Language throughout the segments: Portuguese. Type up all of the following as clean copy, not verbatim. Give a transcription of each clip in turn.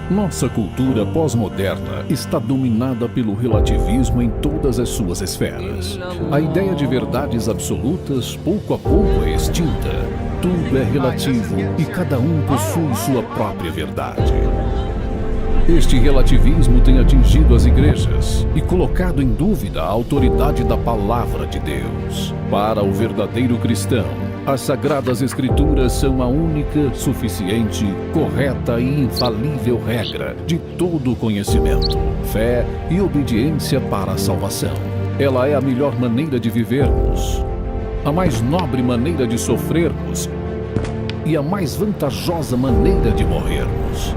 Nossa cultura pós-moderna está dominada pelo relativismo em todas as suas esferas. A ideia de verdades absolutas, pouco a pouco, é extinta. Tudo é relativo e cada um possui sua própria verdade. Este relativismo tem atingido as igrejas e colocado em dúvida a autoridade da palavra de Deus. Para o verdadeiro cristão, as Sagradas Escrituras são a única, suficiente, correta e infalível regra de todo o conhecimento, fé e obediência para a salvação. Ela é a melhor maneira de vivermos, a mais nobre maneira de sofrermos e a mais vantajosa maneira de morrermos.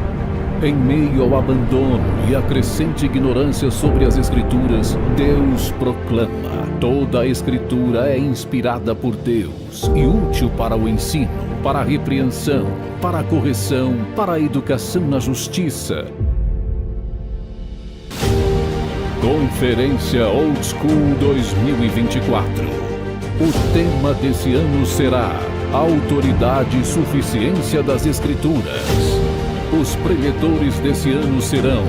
Em meio ao abandono e à crescente ignorância sobre as Escrituras, Deus proclama: toda a Escritura é inspirada por Deus e útil para o ensino, para a repreensão, para a correção, para a educação na justiça. Conferência Old School 2024. O tema desse ano será Autoridade e Suficiência das Escrituras. Os preletores desse ano serão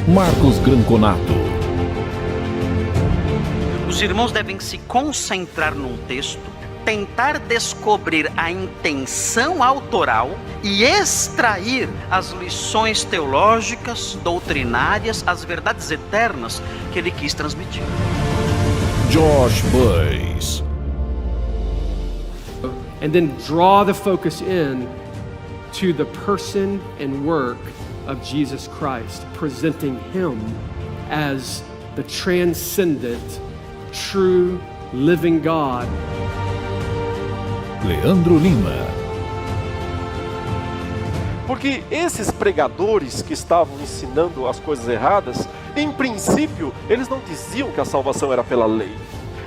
Marcos Granconato. Os irmãos devem se concentrar num texto, tentar descobrir a intenção autoral e extrair as lições teológicas, doutrinárias, as verdades eternas que ele quis transmitir. Josh Buice. And then draw the focus in to the person and work of Jesus Christ, presenting Him as the transcendent, true, living God. Leandro Lima. Porque esses pregadores que estavam ensinando as coisas erradas, em princípio, eles não diziam que a salvação era pela lei.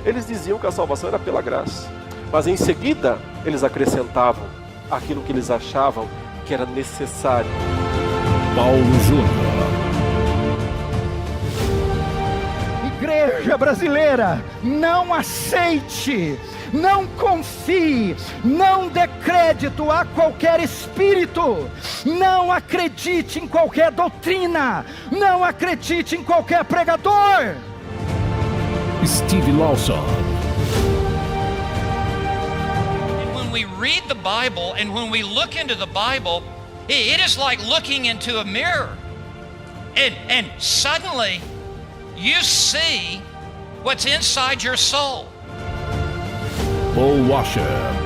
Eles diziam que a salvação era pela graça. Mas em seguida, eles acrescentavam aquilo que eles achavam que era necessário. Paulo Júnior. Igreja brasileira, não aceite, não confie, não dê crédito a qualquer espírito, não acredite em qualquer doutrina, não acredite em qualquer pregador. Steve Lawson. When we read the Bible and when we look into the Bible, it is like looking into a mirror. And suddenly you see what's inside your soul. Paul Washer.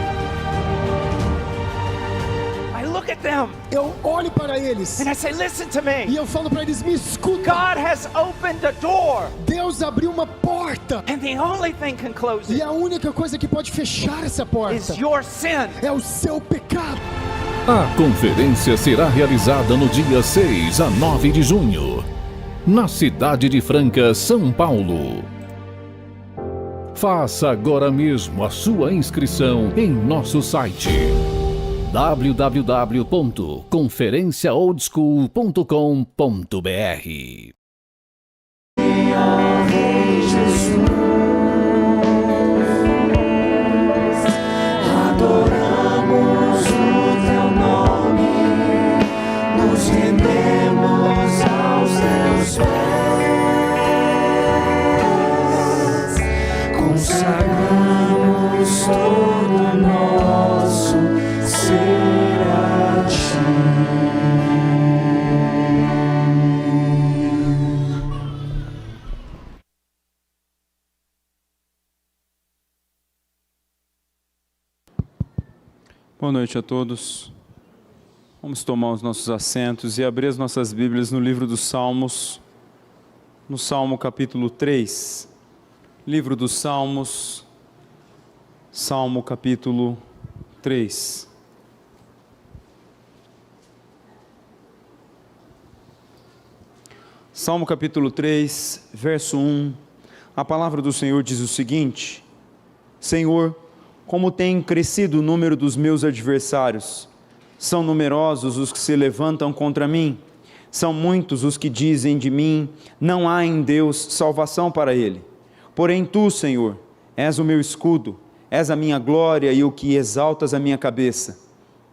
I look at them Eu olho para eles and I say, listen to me. e eu falo para eles: me escuta. God has opened a door Deus abriu uma porta and the only thing can close e it a única coisa que pode fechar essa porta is your sin. é o seu pecado. A conferência será realizada no dia 6 a 9 de junho, na cidade de Franca, São Paulo. Faça agora mesmo a sua inscrição em nosso site www.conferenciaoldschool.com.br. Adoramos o teu nome, nos rendemos aos teus pés, consagramos todo nosso ser a ti. Boa noite a todos. Vamos tomar os nossos assentos e abrir as nossas Bíblias no livro dos Salmos, no Salmo capítulo 3. Livro dos Salmos, Salmo capítulo 3. Salmo capítulo 3, verso 1. A palavra do Senhor diz o seguinte: Senhor, como tem crescido o número dos meus adversários, são numerosos os que se levantam contra mim, são muitos os que dizem de mim, não há em Deus salvação para ele. Porém tu, Senhor, és o meu escudo, és a minha glória e o que exaltas a minha cabeça.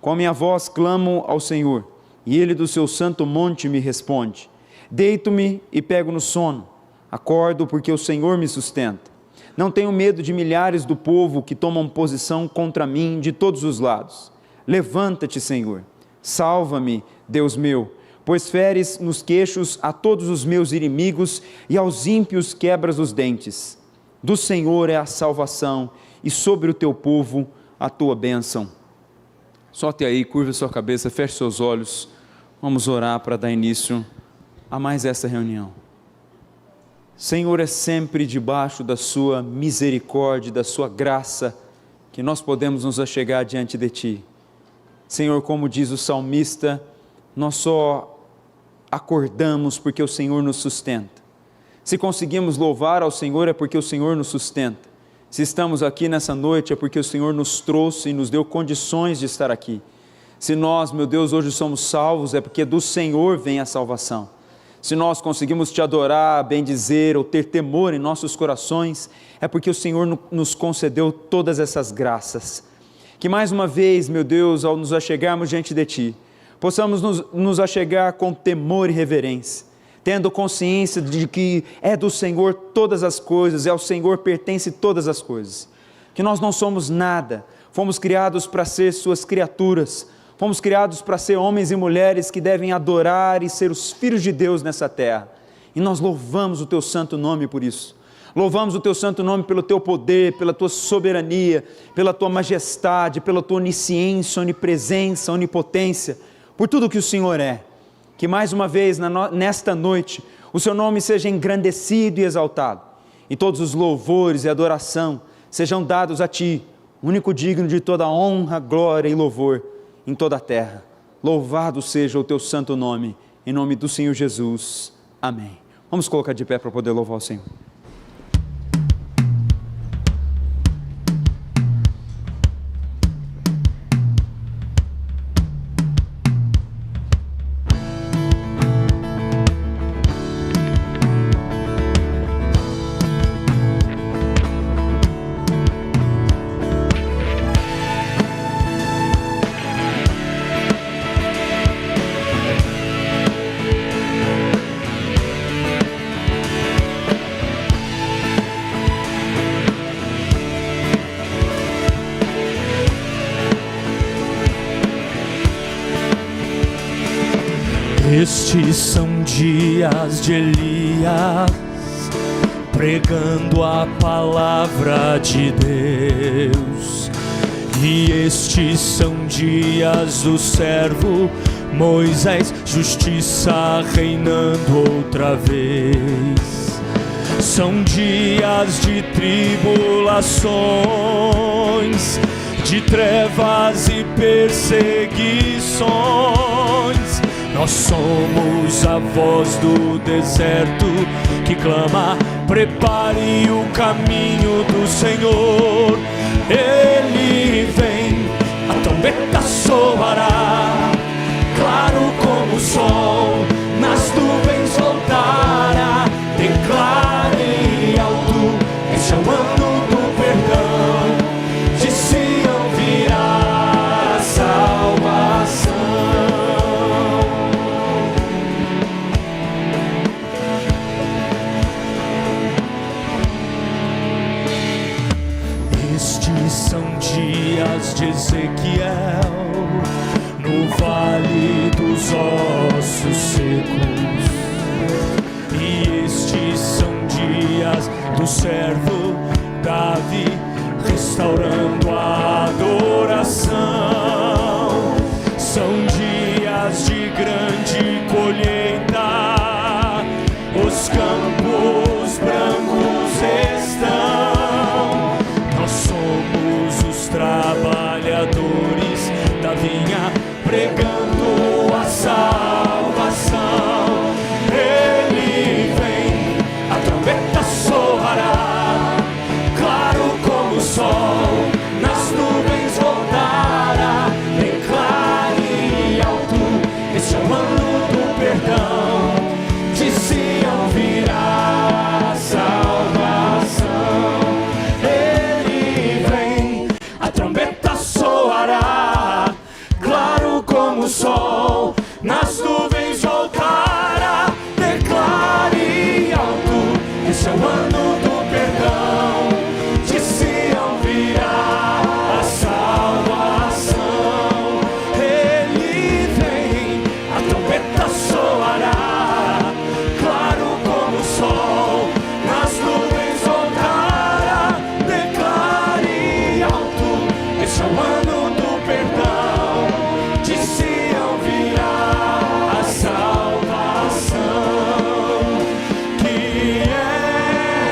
Com a minha voz clamo ao Senhor, e Ele do seu santo monte me responde. Deito-me e pego no sono, acordo porque o Senhor me sustenta. Não tenho medo de milhares do povo que tomam posição contra mim de todos os lados. Levanta-te, Senhor, salva-me, Deus meu, pois feres nos queixos a todos os meus inimigos e aos ímpios quebras os dentes. Do Senhor é a salvação e sobre o teu povo a tua bênção. Solte aí, curva sua cabeça, feche seus olhos. Vamos orar para dar início a mais essa reunião. Senhor, é sempre debaixo da sua misericórdia, da sua graça, que nós podemos nos achegar diante de Ti. Senhor, como diz o salmista, nós só acordamos porque o Senhor nos sustenta. Se conseguimos louvar ao Senhor é porque o Senhor nos sustenta. Se estamos aqui nessa noite é porque o Senhor nos trouxe e nos deu condições de estar aqui. Se nós, meu Deus, hoje somos salvos é porque do Senhor vem a salvação. Se nós conseguimos Te adorar, bendizer ou ter temor em nossos corações, é porque o Senhor nos concedeu todas essas graças. Que mais uma vez, meu Deus, ao nos achegarmos diante de Ti, possamos nos achegar com temor e reverência, tendo consciência de que é do Senhor todas as coisas, ao Senhor pertence todas as coisas. Que nós não somos nada, fomos criados para ser Suas criaturas, fomos criados para ser homens e mulheres que devem adorar e ser os filhos de Deus nessa terra. E nós louvamos o Teu santo nome por isso. Louvamos o Teu santo nome pelo Teu poder, pela Tua soberania, pela Tua majestade, pela Tua onisciência, onipresença, onipotência, por tudo que o Senhor é. Que mais uma vez, nesta noite, o Seu nome seja engrandecido e exaltado, e todos os louvores e adoração sejam dados a Ti, único digno de toda honra, glória e louvor em toda a terra. Louvado seja o Teu santo nome, em nome do Senhor Jesus. Amém. Vamos colocar de pé para poder louvar o Senhor. Estes são dias de Elias, pregando a palavra de Deus. E estes são dias do servo Moisés, justiça reinando outra vez. São dias de tribulações, de trevas e perseguições. Nós somos a voz do deserto que clama: prepare o caminho do Senhor. Ele vem, a trombeta soará, claro como o sol, nas nuvens voltará. Declare alto, este é o ano do perdão, de Sião virá a salvação. Estes são dias de Ezequiel, no vale dos ossos secos. E estes são dias do servo Davi, restaurando a adoração. São dias de grande colheita, os campos brancos estão. Nós somos os trabalhadores da vinha, pregando a salvação. Ele vem, a trombeta soará, claro como o sol, nas nuvens voltará. Declare alto, este é o ano do perdão, de Sião virá esse é o ano do perdão. De Sião virá a salvação. Ele vem, a trombeta soará, claro como o sol, nas nuvens voltará. Declare alto, esse é o ano do perdão. De Sião virá a salvação, que é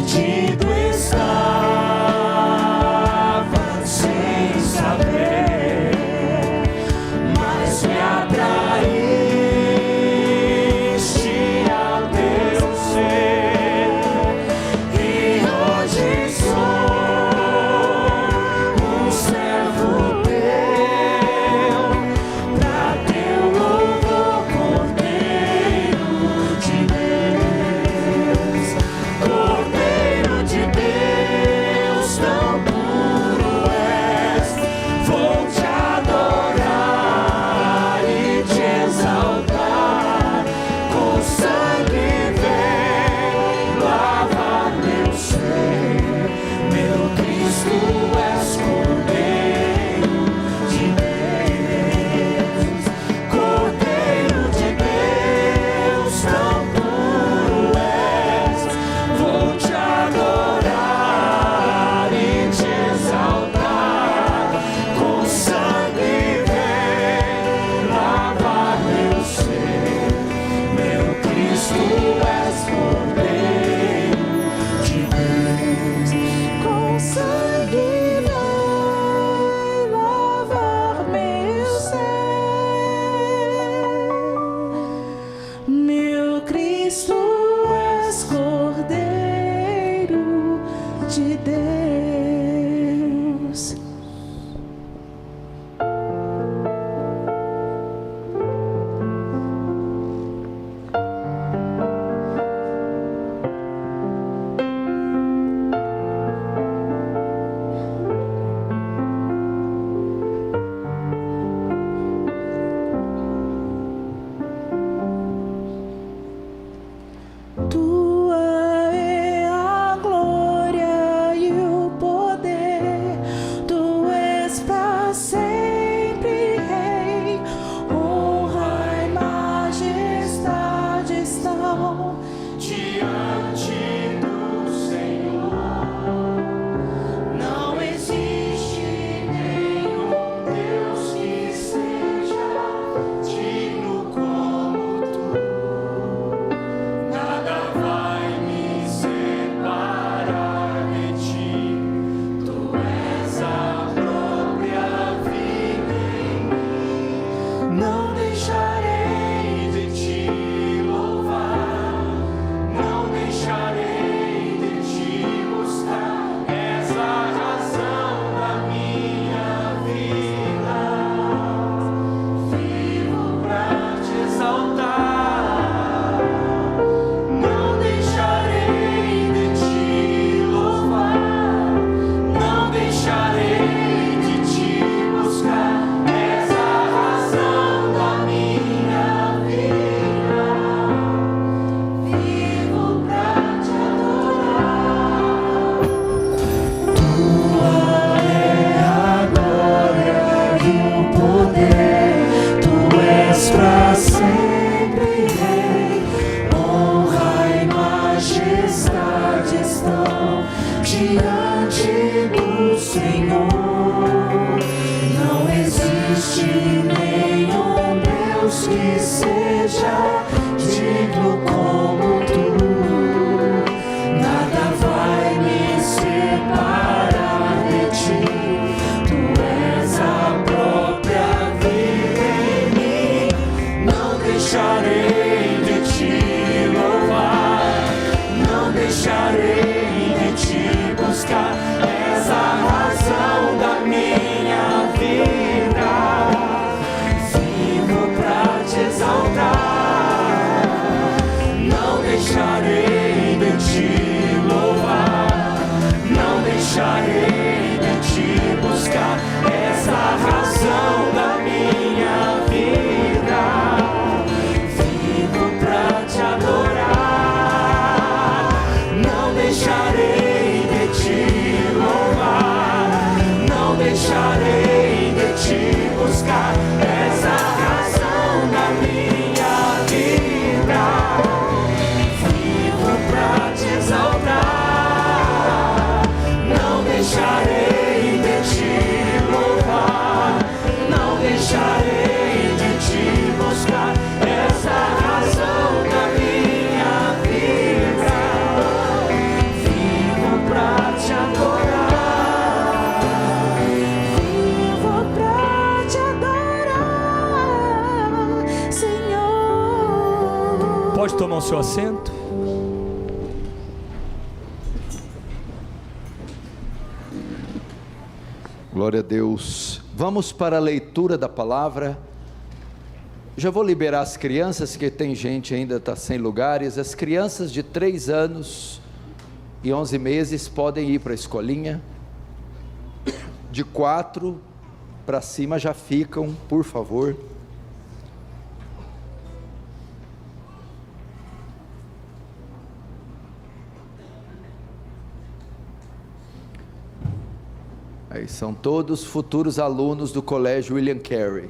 perdido estava sem saber, mas me atraíste ao teu ser, e hoje sou um servo teu, pra teu louvor, Cordeiro de Deus, Cordeiro de Deus, tão puro és, vou te adorar e te exaltar, com sangue vem lavar meu ser, meu Cristo és Cordeiro de Deus, Cordeiro de Deus, tão puro és, vou te adorar e te exaltar, com sangue vem lavar meu ser, meu Cristo és Cordeiro de Deus, com sangue vem lavar meu ser, meu Cristo és Cordeiro de Deus. Tua é a glória e o poder, tu és pra sempre Rei, honra e majestade estão diante do Senhor. Não existe nenhum Deus que seja digno como tu. Nada vai me separar de ti, tu és a própria vida em mim. Não deixarei de te louvar, não deixarei de te buscar, és a razão da minha vida. Vivo pra te exaltar, não deixarei de te louvar, não deixarei de te buscar, és a razão da minha vida. Vivo pra te adorar. Tua é a glória e o poder, tu és pra sempre Rei, honra e majestade estão diante do Senhor. Não existe nenhum Deus que seja digno como tu. Nada vai me separar de ti, tu és a própria vida em mim. Não deixarei de te louvar, não deixarei de te buscar, és a razão da minha vida. Vivo pra te exaltar, não deixarei de te louvar, não deixarei de te buscar, és a razão da minha vida. Vivo pra te adorar, não deixarei de te louvar, não deixarei de te buscar, és a razão da minha vida. Vivo pra te exaltar, não deixarei de te louvar, não deixarei de te buscar, essa razão da minha vida. seu assento. Glória a Deus. Vamos para a leitura da palavra. Já vou liberar as crianças, que tem gente ainda está sem lugares. As crianças de 3 anos e 11 meses podem ir para a escolinha. De 4 para cima já ficam, por favor. Aí são todos futuros alunos do colégio William Carey.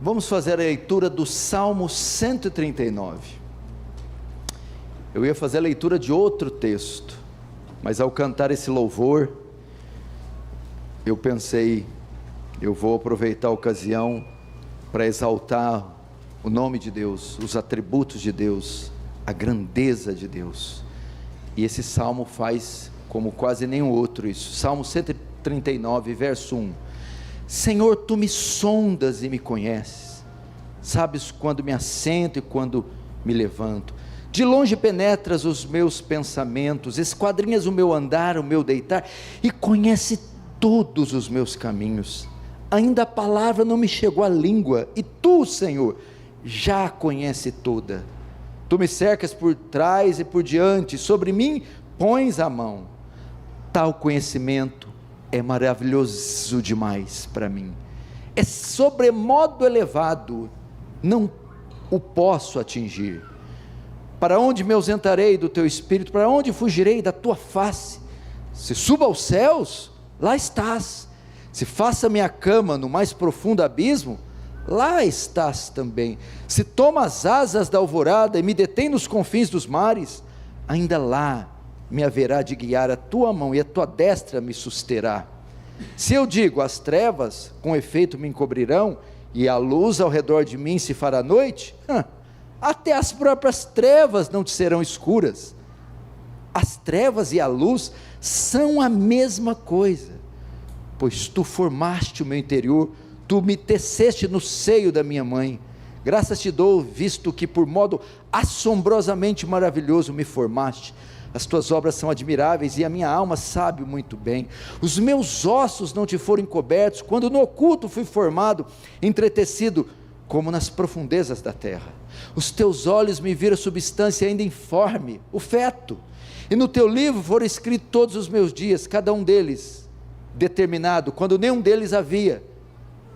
Vamos fazer a leitura do Salmo 139. Eu ia fazer a leitura de outro texto, mas ao cantar esse louvor, eu pensei, eu vou aproveitar a ocasião para exaltar o nome de Deus, os atributos de Deus, a grandeza de Deus. E esse salmo faz como quase nenhum outro isso. Salmo 139, verso 1. Senhor, tu me sondas e me conheces, sabes quando me assento e quando me levanto. De longe penetras os meus pensamentos, esquadrinhas o meu andar, o meu deitar, e conhece todos os meus caminhos. Ainda a palavra não me chegou à língua, e tu, Senhor, já a conhece toda. Tu me cercas por trás e por diante, sobre mim pões a mão. Tal conhecimento é maravilhoso demais para mim, é sobremodo elevado, não o posso atingir. Para onde me ausentarei do teu espírito? Para onde fugirei da tua face? Se suba aos céus, lá estás. Se faça minha cama no mais profundo abismo, lá estás também. Se toma as asas da alvorada e me detém nos confins dos mares, ainda lá me haverá de guiar a tua mão e a tua destra me susterá. Se eu digo, as trevas com efeito me encobrirão e a luz ao redor de mim se fará noite, até as próprias trevas não te serão escuras. As trevas e a luz são a mesma coisa, pois tu formaste o meu interior, tu me teceste no seio da minha mãe. Graças te dou, visto que por modo assombrosamente maravilhoso me formaste. As tuas obras são admiráveis e a minha alma sabe muito bem. Os meus ossos não te foram encobertos, quando no oculto fui formado, entretecido como nas profundezas da terra. Os teus olhos me viram substância ainda informe, o feto, e no teu livro foram escritos todos os meus dias, cada um deles determinado, quando nenhum deles havia.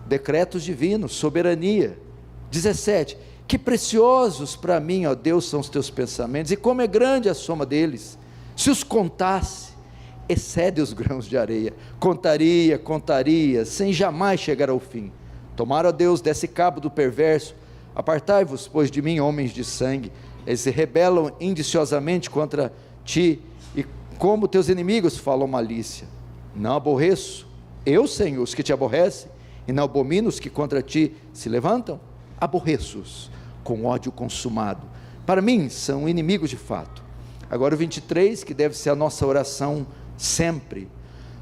Decretos divinos, soberania. 17, que preciosos para mim, ó Deus, são os teus pensamentos, e como é grande a soma deles. Se os contasse, excede os grãos de areia. Contaria, sem jamais chegar ao fim. Tomara, ó Deus, desse cabo do perverso. Apartai-vos, pois, de mim, homens de sangue. Eles se rebelam indiciosamente contra ti, e como teus inimigos falam malícia. Não aborreço, eu, Senhor, os que te aborrecem, e não abomino os que contra ti se levantam. Aborreço-os com ódio consumado. Para mim são inimigos de fato. Agora o 23, que deve ser a nossa oração sempre.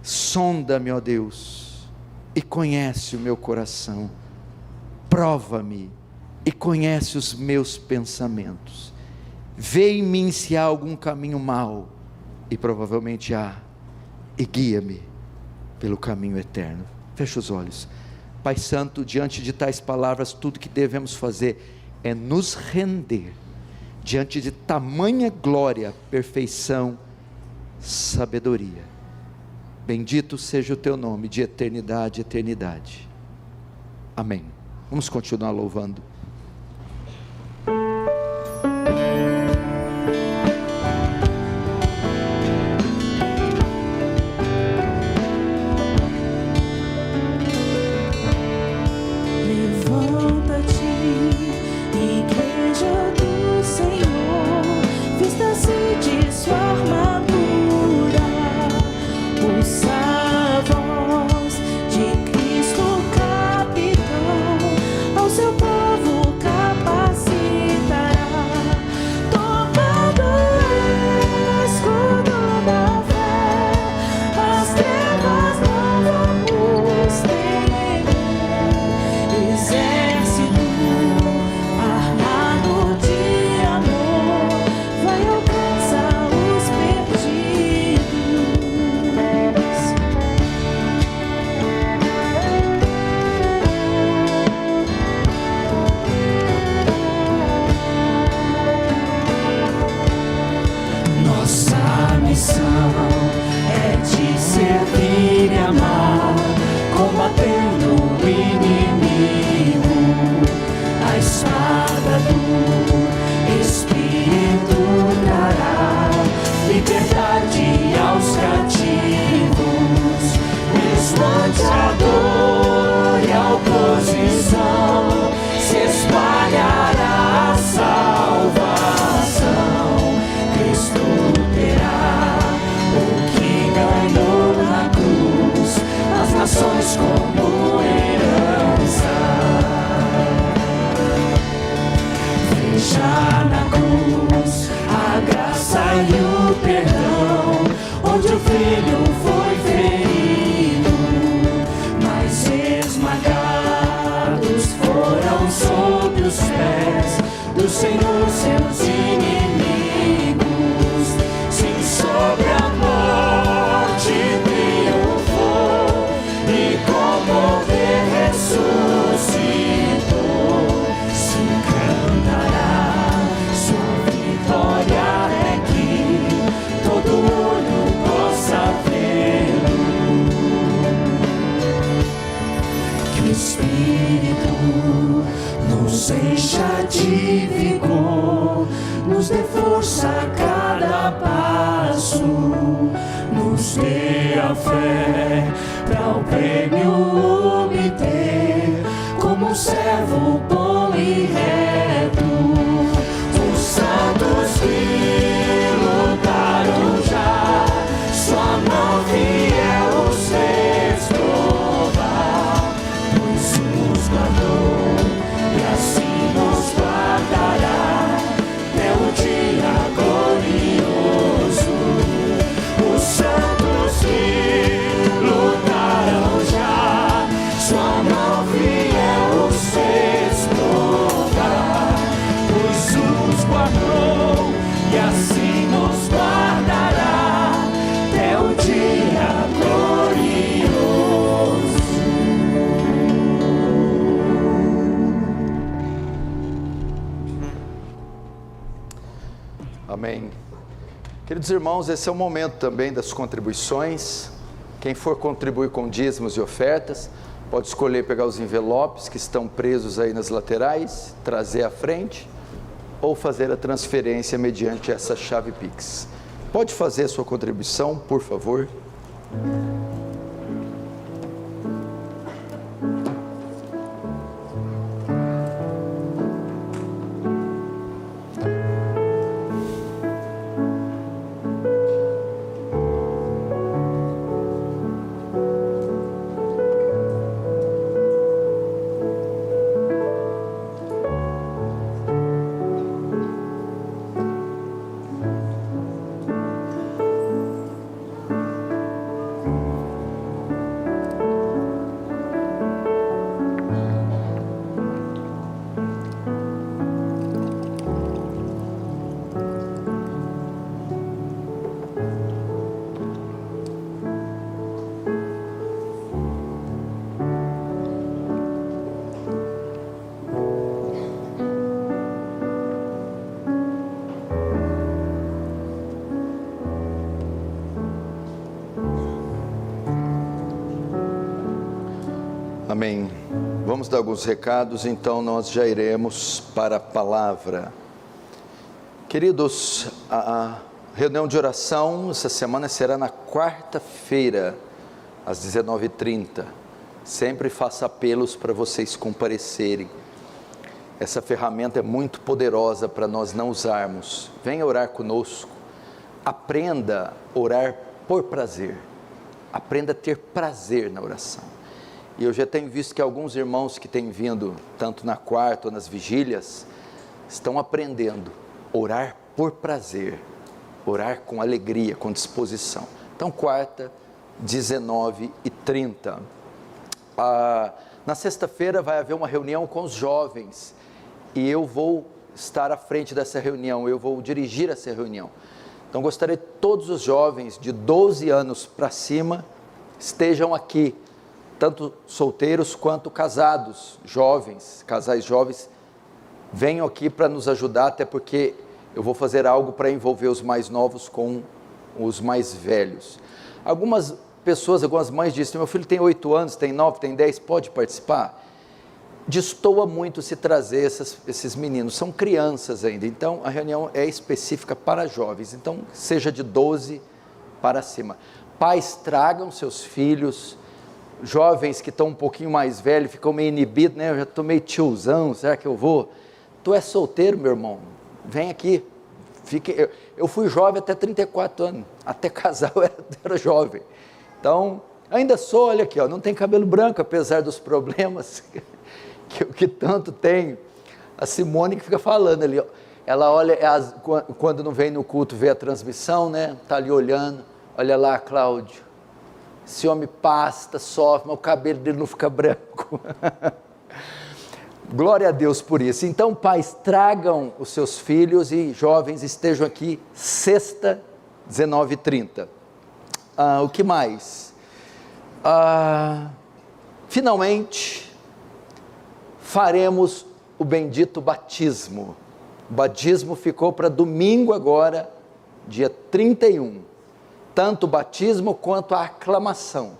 Sonda-me, ó Deus, e conhece o meu coração. Prova-me e conhece os meus pensamentos. Vê em mim se há algum caminho mau, e provavelmente há, e guia-me pelo caminho eterno. Fecha os olhos. Pai Santo, diante de tais palavras, tudo que devemos fazer é nos render diante de tamanha glória, perfeição, sabedoria. Bendito seja o teu nome de eternidade a eternidade. Amém. Vamos continuar louvando. Ao seu povo capacita. espada do Espírito dará liberdade aos cativos, mesmo ante a dor e a oposição, se espalhará a salvação. Cristo terá o que ganhou na cruz, as nações como herança. Veja na cruz a graça e o perdão, onde o Filho foi ferido, mas esmagados foram sob os pés do Senhor seus inimigos. Sim, sobre a morte triunfou e com poder ressuscitou. Se cantará sua vitória até que todo olho possa vê-lo. Que o Espírito nos encha de vigor, nos dê força a cada passo, nos dê a fé para o prêmio obter, como um servo bom e reto. Os santos que lutaram já, sua mão fiel os fez provar, pois nos guardou e assim nos guardará até o dia glorioso. Os santos que lutaram já, sua mão fiel os fez provar, pois nos guardou e assim nos guardará até o dia glorioso. Amém. Queridos irmãos, esse é o momento também das contribuições. Quem for contribuir com dízimos e ofertas, pode escolher pegar os envelopes que estão presos aí nas laterais, trazer à frente, ou fazer a transferência mediante essa chave Pix. Pode fazer a sua contribuição, por favor. Amém. Vamos dar alguns recados, então nós já iremos para a palavra. Queridos, a reunião de oração essa semana será na quarta-feira, às 19h30. Sempre faço apelos para vocês comparecerem. Essa ferramenta é muito poderosa para nós não usarmos. Venha orar conosco. Aprenda a orar por prazer. Aprenda a ter prazer na oração. E eu já tenho visto que alguns irmãos que têm vindo, tanto na quarta ou nas vigílias, estão aprendendo a orar por prazer, orar com alegria, com disposição. Então, quarta, 19h30. Na sexta-feira vai haver uma reunião com os jovens, e eu vou estar à frente dessa reunião, eu vou dirigir essa reunião. Então, gostaria que todos os jovens de 12 anos para cima estejam aqui, tanto solteiros quanto casados, jovens, casais jovens, venham aqui para nos ajudar, até porque eu vou fazer algo para envolver os mais novos com os mais velhos. Algumas pessoas, algumas mães dizem, meu filho tem 8 anos, tem 9, tem 10, pode participar? destoa muito se trazer esses meninos, são crianças ainda, então a reunião é específica para jovens, então seja de 12 para cima. Pais, tragam seus filhos, jovens que estão um pouquinho mais velhos, ficam meio inibidos, né? Eu já estou meio tiozão, será que eu vou? Tu é solteiro, meu irmão, vem aqui. Eu fui jovem até 34 anos, até casar eu era jovem, então ainda sou, olha aqui, ó, não tem cabelo branco, apesar dos problemas que tanto tenho. A Simone que fica falando ali, ó, ela olha, quando não vem no culto, vê a transmissão, né, está ali olhando, olha lá, Cláudio, esse homem pasta, sofre, mas o cabelo dele não fica branco. Glória a Deus por isso. Então, pais, tragam os seus filhos e jovens estejam aqui sexta, 19h30. O que mais? Finalmente, faremos o bendito batismo. O batismo ficou para domingo agora, dia 31. Tanto o batismo quanto a aclamação.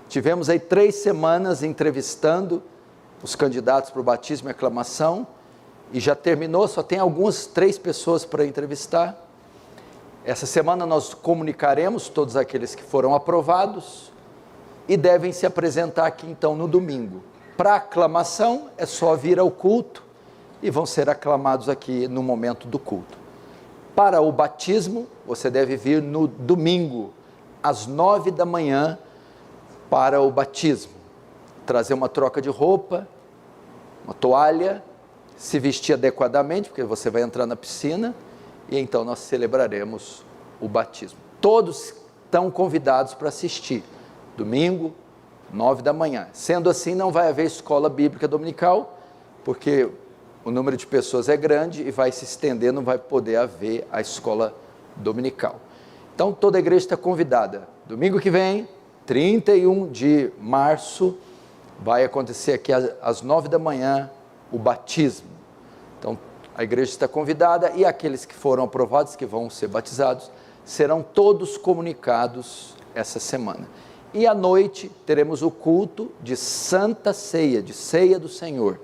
Tivemos aí 3 semanas entrevistando os candidatos para o batismo e aclamação, e já terminou, só tem 3 pessoas para entrevistar. Essa semana nós comunicaremos todos aqueles que foram aprovados, e devem se apresentar aqui então no domingo. Para aclamação é só vir ao culto, e vão ser aclamados aqui no momento do culto. Para o batismo, você deve vir no domingo, às 9 da manhã, para o batismo. Trazer uma troca de roupa, uma toalha, se vestir adequadamente, porque você vai entrar na piscina, e então nós celebraremos o batismo. Todos estão convidados para assistir, domingo, 9 da manhã. Sendo assim, não vai haver escola bíblica dominical, porque o número de pessoas é grande e vai se estender, não vai poder haver a escola dominical. Então, toda a igreja está convidada. Domingo que vem, 31 de março, vai acontecer aqui às 9 da manhã o batismo. Então, a igreja está convidada e aqueles que foram aprovados, que vão ser batizados, serão todos comunicados essa semana. E à noite teremos o culto de Santa Ceia, de Ceia do Senhor.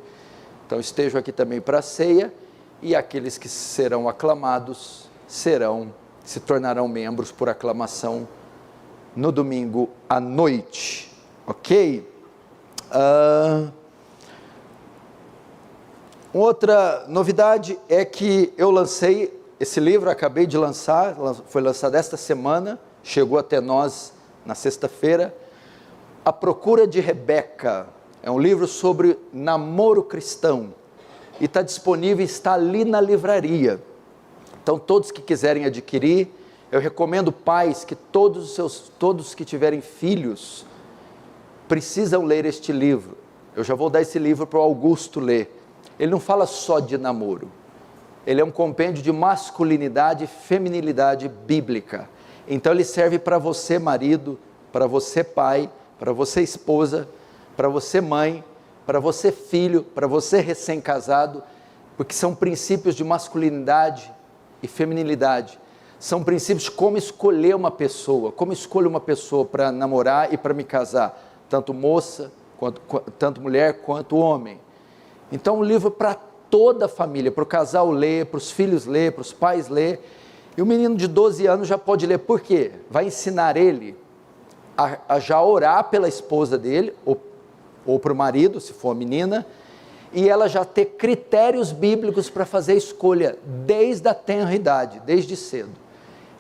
Então, estejam aqui também para a ceia, e aqueles que serão aclamados se tornarão membros por aclamação no domingo à noite. Ok? Outra novidade é que eu lancei esse livro, acabei de lançar, foi lançado esta semana, chegou até nós na sexta-feira, A Procura de Rebeca. É um livro sobre namoro cristão e está disponível, está ali na livraria. Então, todos que quiserem adquirir, eu recomendo, pais, que todos que tiverem filhos precisam ler este livro. Eu já vou dar esse livro para o Augusto ler. Ele não fala só de namoro, ele é um compêndio de masculinidade e feminilidade bíblica. Então ele serve para você, marido, para você, pai, para você, esposa, para você, mãe, para você, filho, para você, recém-casado, porque são princípios de masculinidade e feminilidade. São princípios de como escolher uma pessoa, como escolher uma pessoa para namorar e para me casar, tanto moça, tanto mulher quanto homem. Então, um livro para toda a família, para o casal ler, para os filhos ler, para os pais ler. E o menino de 12 anos já pode ler, por quê? Vai ensinar ele a já orar pela esposa dele, ou para o marido, se for a menina, e ela já ter critérios bíblicos para fazer a escolha desde a tenra idade, desde cedo.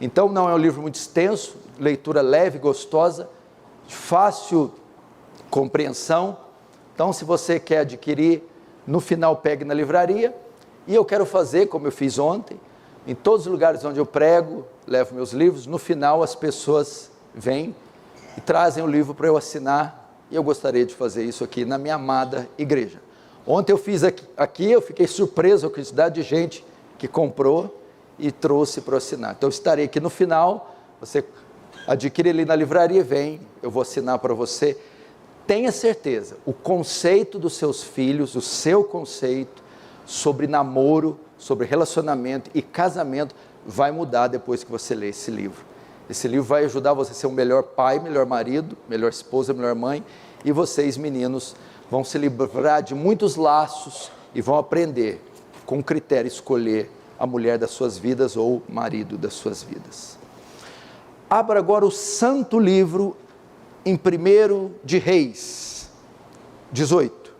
Então, não é um livro muito extenso, leitura leve, gostosa, de fácil compreensão. Então, se você quer adquirir, no final pegue na livraria. E eu quero fazer, como eu fiz ontem, em todos os lugares onde eu prego, levo meus livros, no final as pessoas vêm e trazem o livro para eu assinar, e eu gostaria de fazer isso aqui na minha amada igreja. Ontem eu fiz aqui, eu fiquei surpreso com a quantidade de gente que comprou e trouxe para eu assinar. Então eu estarei aqui no final, você adquire ali na livraria, vem, eu vou assinar para você. Tenha certeza, o conceito dos seus filhos, o seu conceito sobre namoro, sobre relacionamento e casamento vai mudar depois que você ler esse livro. Esse livro vai ajudar você a ser um melhor pai, melhor marido, melhor esposa, melhor mãe, e vocês, meninos, vão se livrar de muitos laços e vão aprender, com critério, escolher a mulher das suas vidas ou o marido das suas vidas. Abra agora o santo livro em 1 de Reis, 18.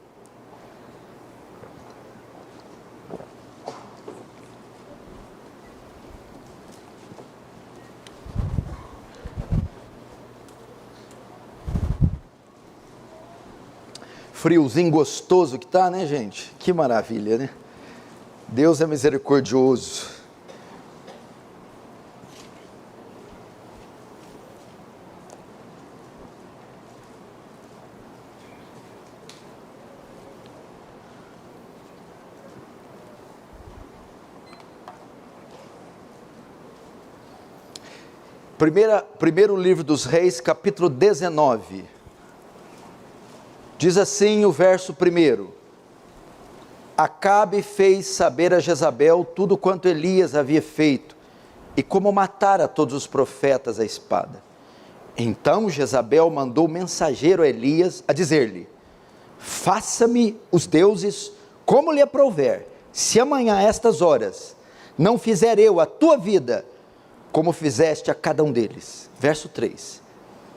Friozinho gostoso que tá, né, gente? Que maravilha, né? Deus é misericordioso. Primeiro livro dos Reis, capítulo 19. Diz assim o verso 1: Acabe fez saber a Jezabel tudo quanto Elias havia feito, e como matara todos os profetas à espada. Então Jezabel mandou mensageiro a Elias a dizer-lhe: faça-me os deuses como lhe aprouver, se amanhã a estas horas não fizer eu a tua vida, como fizeste a cada um deles. Verso 3: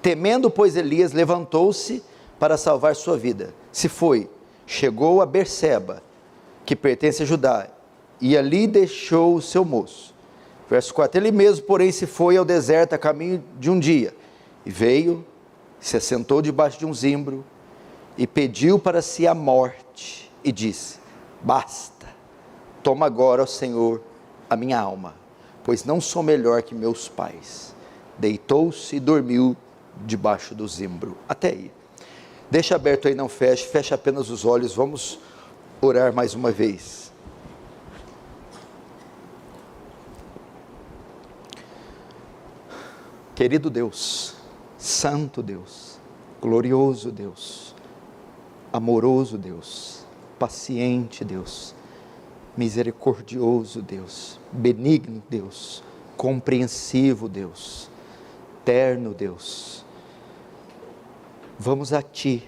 Temendo, pois, Elias levantou-se para salvar sua vida. Se foi, chegou a Berseba, que pertence a Judá, e ali deixou o seu moço. Verso 4: Ele mesmo, porém, se foi ao deserto a caminho de um dia, e veio, se assentou debaixo de um zimbro, e pediu para si a morte, e disse: basta, toma agora, ó Senhor, a minha alma, pois não sou melhor que meus pais. Deitou-se e dormiu debaixo do zimbro. Até aí. Deixa aberto aí, não feche, fecha apenas os olhos, vamos orar mais uma vez. Querido Deus, santo Deus, glorioso Deus, amoroso Deus, paciente Deus, misericordioso Deus, benigno Deus, compreensivo Deus, terno Deus, vamos a Ti,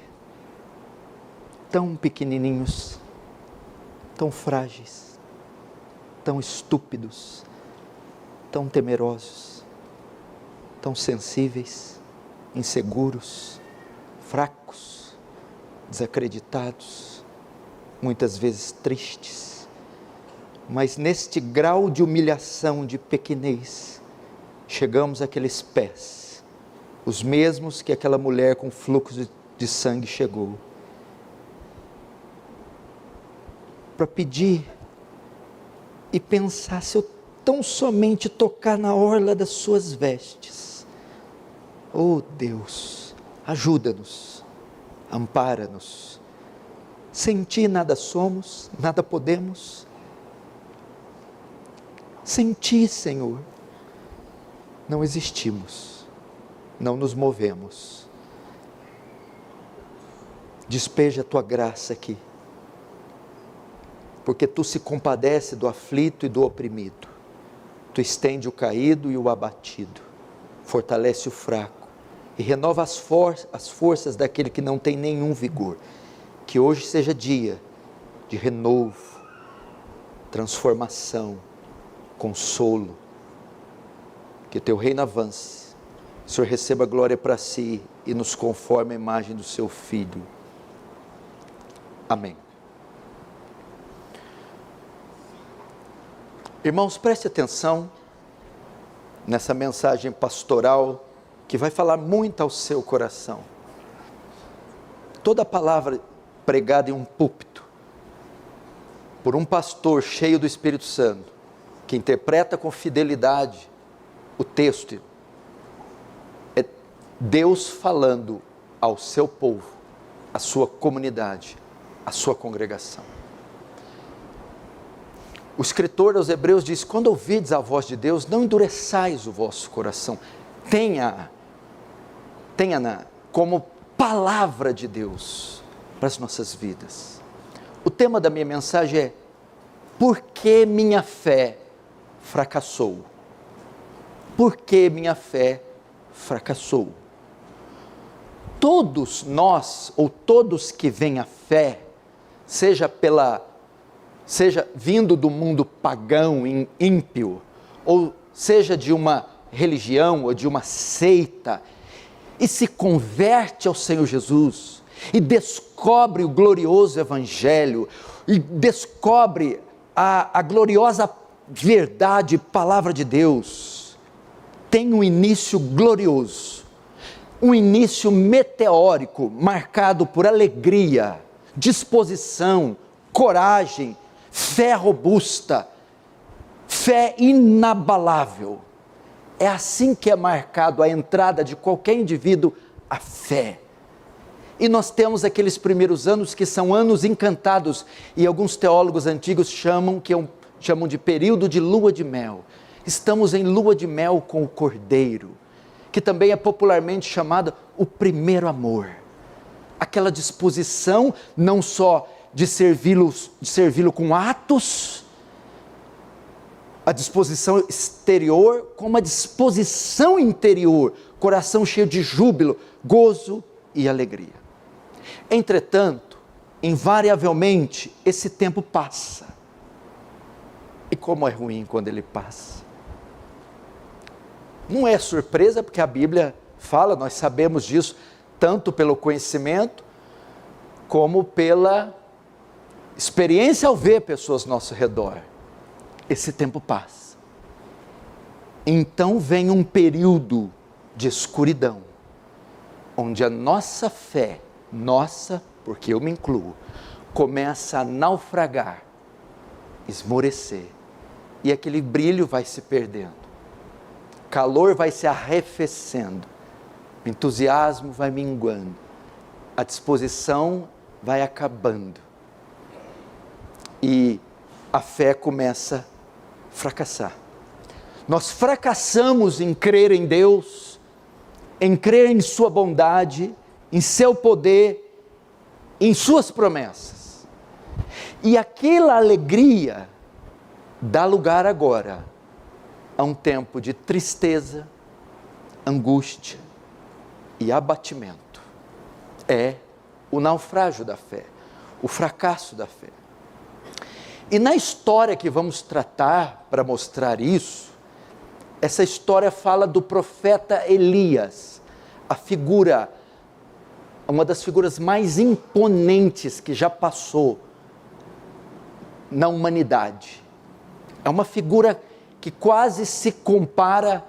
tão pequenininhos, tão frágeis, tão estúpidos, tão temerosos, tão sensíveis, inseguros, fracos, desacreditados, muitas vezes tristes, mas neste grau de humilhação, de pequenez, chegamos àqueles pés, os mesmos que aquela mulher com fluxo de sangue chegou, para pedir e pensar: se eu tão somente tocar na orla das suas vestes, oh Deus, ajuda-nos, ampara-nos. Sem Ti nada somos, nada podemos. Sem Ti, Senhor, não existimos, não nos movemos. Despeja a Tua graça aqui, porque Tu se compadece do aflito e do oprimido. Tu estende o caído e o abatido, fortalece o fraco e renova as forças daquele que não tem nenhum vigor. Que hoje seja dia de renovo, transformação, consolo. Que Teu reino avance, o Senhor receba glória para Si e nos conforme a imagem do Seu Filho. Amém. Irmãos, preste atenção nessa mensagem pastoral que vai falar muito ao seu coração. Toda palavra pregada em um púlpito por um pastor cheio do Espírito Santo, que interpreta com fidelidade o texto, é Deus falando ao seu povo, à sua comunidade, à sua congregação. O escritor aos Hebreus diz: quando ouvides a voz de Deus, não endureçais o vosso coração, tenha como palavra de Deus para as nossas vidas. O tema da minha mensagem é: por que minha fé fracassou? Por que minha fé fracassou? todos nós, ou todos que veem a fé, seja vindo do mundo pagão, ímpio, ou seja de uma religião ou de uma seita, e se converte ao Senhor Jesus, e descobre o glorioso Evangelho, e descobre a gloriosa verdade, palavra de Deus, tem um início glorioso, um início meteórico, marcado por alegria, disposição, coragem, fé robusta, fé inabalável. É assim que é marcado a entrada de qualquer indivíduo à fé. E nós temos aqueles primeiros anos que são anos encantados, e alguns teólogos antigos chamam de período de lua de mel. Estamos em lua de mel com o Cordeiro, que também é popularmente chamado o primeiro amor. Aquela disposição não só de servi-lo com atos, a disposição exterior, como a disposição interior, coração cheio de júbilo, gozo e alegria. Entretanto, invariavelmente, esse tempo passa. E como é ruim quando ele passa. Não é surpresa, porque a Bíblia fala, nós sabemos disso, tanto pelo conhecimento, como pela experiência ao ver pessoas ao nosso redor. Esse tempo passa. Então vem um período de escuridão, onde a nossa fé, porque eu me incluo, começa a naufragar, esmorecer, e aquele brilho vai se perdendo, calor vai se arrefecendo, o entusiasmo vai minguando, a disposição vai acabando, e a fé começa a fracassar. Nós fracassamos em crer em Deus, em crer em sua bondade, em seu poder, em suas promessas. E aquela alegria dá lugar agora a um tempo de tristeza, angústia e abatimento. É o naufrágio da fé, o fracasso da fé. E na história que vamos tratar para mostrar isso, essa história fala do profeta Elias, uma das figuras mais imponentes que já passou na humanidade. É uma figura que quase se compara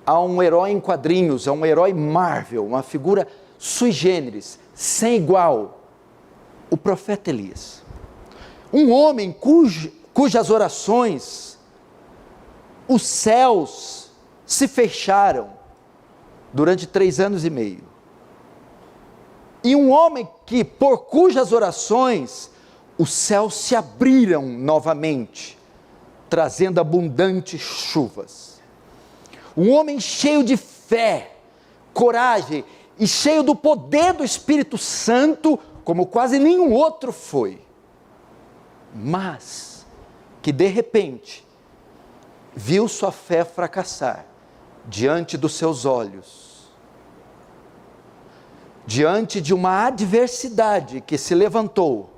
a um herói em quadrinhos, a um herói Marvel, uma figura sui generis, sem igual, o profeta Elias. Um homem cujas orações, os céus se fecharam durante 3 anos e meio. E um homem por cujas orações, os céus se abriram novamente, trazendo abundantes chuvas. Um homem cheio de fé, coragem e cheio do poder do Espírito Santo, como quase nenhum outro foi. Mas que de repente viu sua fé fracassar diante dos seus olhos, diante de uma adversidade que se levantou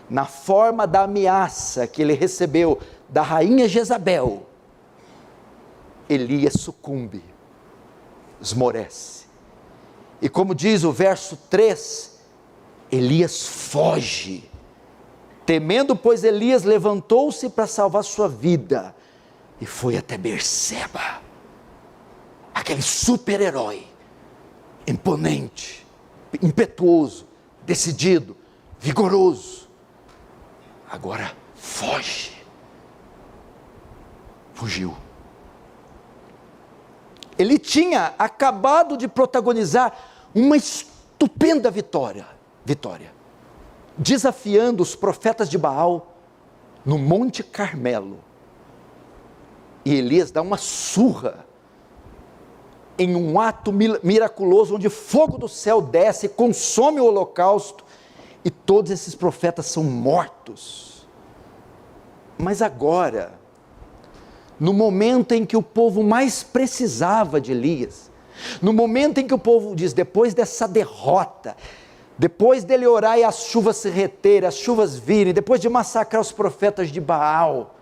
na forma da ameaça que ele recebeu da rainha Jezabel. Elias sucumbe, esmorece. E como diz o verso 3, Elias foge. Temendo, pois, Elias levantou-se para salvar sua vida e foi até Berseba, aquele super-herói, imponente, impetuoso, decidido, vigoroso. Agora foge. Fugiu. Ele tinha acabado de protagonizar uma estupenda vitória, desafiando os profetas de Baal no Monte Carmelo. E Elias dá uma surra em um ato miraculoso, onde fogo do céu desce, consome o holocausto, e todos esses profetas são mortos. Mas agora, no momento em que o povo mais precisava de Elias, No momento em que o povo diz, depois dessa derrota, depois dele orar e as chuvas se reterem, as chuvas virem, depois de massacrar os profetas de Baal,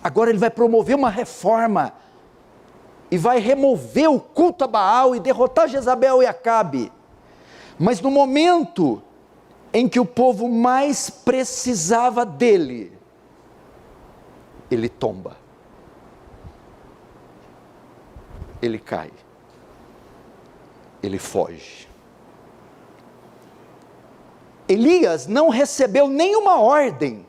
agora ele vai promover uma reforma, e vai remover o culto a Baal e derrotar Jezabel e Acabe. Mas no momento em que o povo mais precisava dele, ele tomba, ele cai, ele foge. Elias não recebeu nenhuma ordem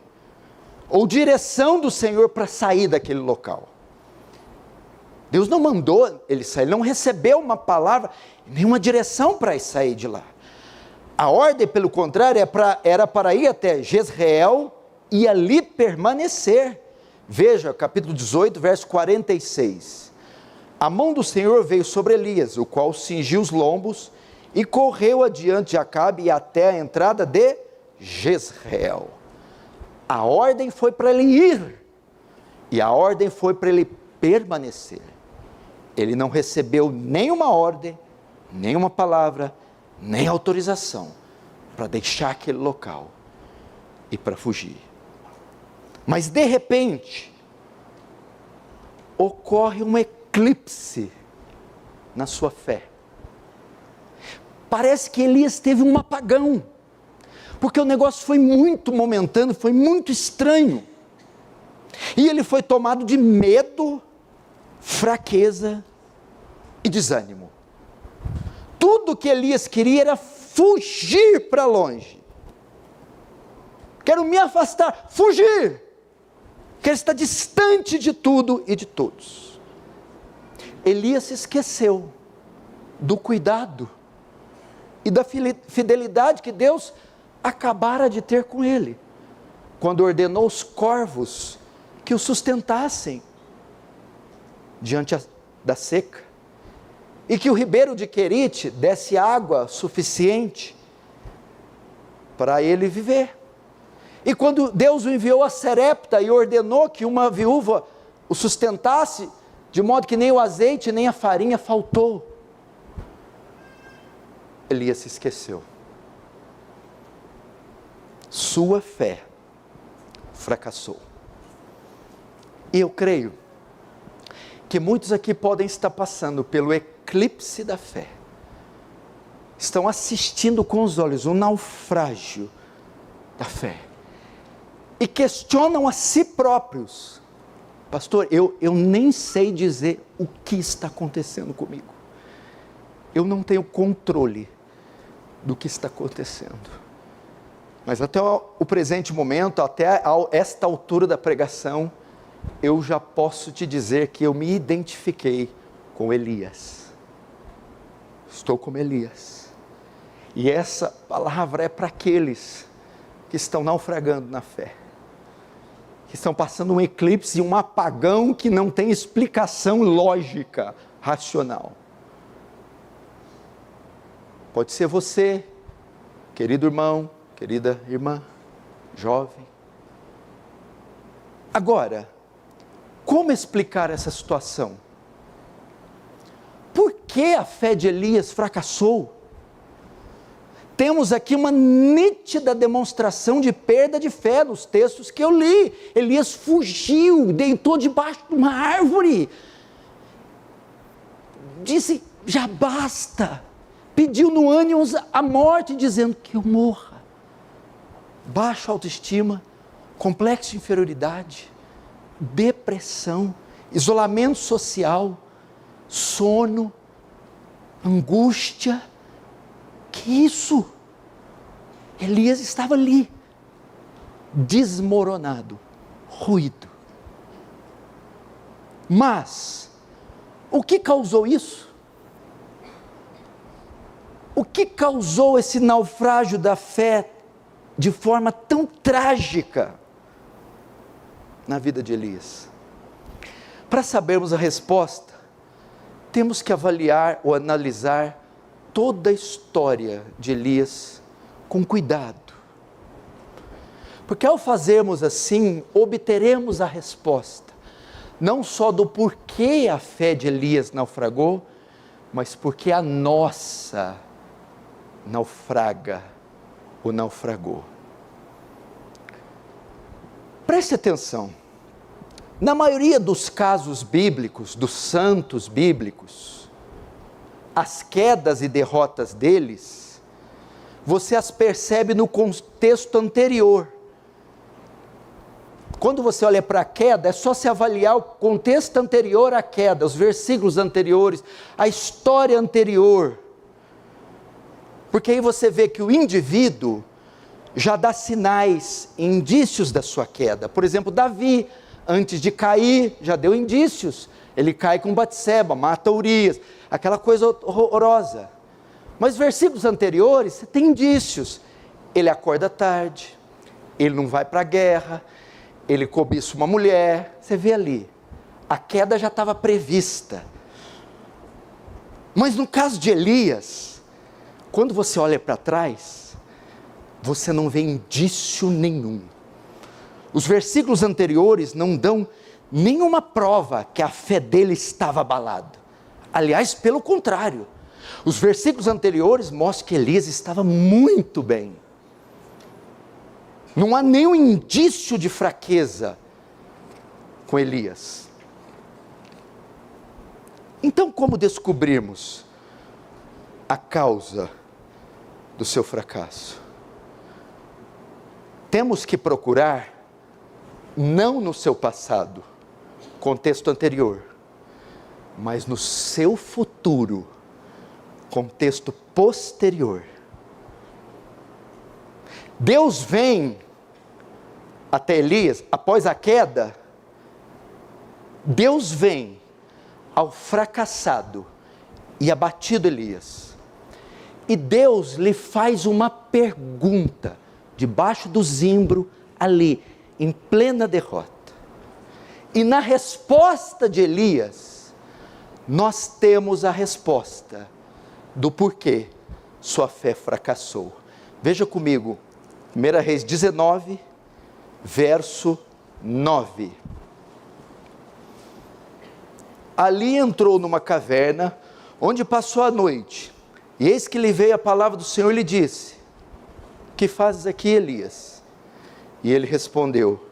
ou direção do Senhor para sair daquele local. Deus não mandou ele sair, ele não recebeu uma palavra, nenhuma direção para sair de lá. A ordem, pelo contrário, era para ir até Jezreel e ali permanecer. Veja, capítulo 18, verso 46. A mão do Senhor veio sobre Elias, o qual cingiu os lombos e correu adiante de Acabe e até a entrada de Jezreel. A ordem foi para ele ir, e a ordem foi para ele permanecer. Ele não recebeu nenhuma ordem, nenhuma palavra, nem autorização para deixar aquele local e para fugir. Mas de repente, ocorre um eclipse na sua fé. Parece que Elias teve um apagão, porque o negócio foi muito momentâneo, foi muito estranho. E ele foi tomado de medo, fraqueza e desânimo. Tudo que Elias queria era fugir para longe. Quero me afastar, fugir. Quero estar distante de tudo e de todos. Elias se esqueceu do cuidado e da fidelidade que Deus acabara de ter com ele, quando ordenou os corvos que o sustentassem diante da seca, e que o ribeiro de Querite desse água suficiente para ele viver. E quando Deus o enviou a Serepta e ordenou que uma viúva o sustentasse, de modo que nem o azeite nem a farinha faltou, Elias se esqueceu. Sua fé fracassou. E eu creio que muitos aqui podem estar passando pelo eclipse da fé, estão assistindo com os olhos um naufrágio da fé, e questionam a si próprios: pastor, eu nem sei dizer o que está acontecendo comigo, eu não tenho controle do que está acontecendo, mas até o presente momento, até esta altura da pregação, eu já posso te dizer que eu me identifiquei com Elias. Estou como Elias. E essa palavra é para aqueles que estão naufragando na fé, que estão passando um eclipse, um apagão que não tem explicação lógica, racional. Pode ser você, querido irmão, querida irmã, jovem. Agora, como explicar essa situação? Por que a fé de Elias fracassou? Temos aqui uma nítida demonstração de perda de fé nos textos que eu li. Elias fugiu, deitou debaixo de uma árvore, disse: já basta, pediu no ânimo a morte, dizendo que eu morra. Baixa autoestima, complexo de inferioridade, depressão, isolamento social, sono, angústia. Que isso? Elias estava ali, desmoronado, ruído. Mas, o que causou isso? O que causou esse naufrágio da fé de forma tão trágica na vida de Elias? Para sabermos a resposta, temos que avaliar ou analisar toda a história de Elias com cuidado. Porque ao fazermos assim, obteremos a resposta, não só do porquê a fé de Elias naufragou, mas porque a nossa naufraga ou naufragou. Preste atenção. Na maioria dos casos bíblicos, dos santos bíblicos, as quedas e derrotas deles, você as percebe no contexto anterior. Quando você olha para a queda, é só se avaliar o contexto anterior à queda, os versículos anteriores, a história anterior. Porque aí você vê que o indivíduo já dá sinais, indícios da sua queda. Por exemplo, Davi, antes de cair, já deu indícios. Ele cai com Batseba, mata Urias, aquela coisa horrorosa. Mas versículos anteriores, você tem indícios. Ele acorda tarde, ele não vai para a guerra, ele cobiça uma mulher, você vê ali. A queda já estava prevista. Mas no caso de Elias, quando você olha para trás, você não vê indício nenhum. Os versículos anteriores não dão nenhuma prova que a fé dele estava abalada. Aliás, pelo contrário, os versículos anteriores mostram que Elias estava muito bem. Não há nenhum indício de fraqueza com Elias. Então, como descobrirmos a causa do seu fracasso? Temos que procurar, não no seu passado, contexto anterior, mas no seu futuro, contexto posterior. Deus vem até Elias, após a queda, Deus vem ao fracassado e abatido Elias, e Deus lhe faz uma pergunta, debaixo do zimbro, ali, em plena derrota. E na resposta de Elias, nós temos a resposta do porquê sua fé fracassou. Veja comigo, 1 Reis 19, verso 9. Ali entrou numa caverna, onde passou a noite, e eis que lhe veio a palavra do Senhor e lhe disse: que fazes aqui, Elias? E ele respondeu: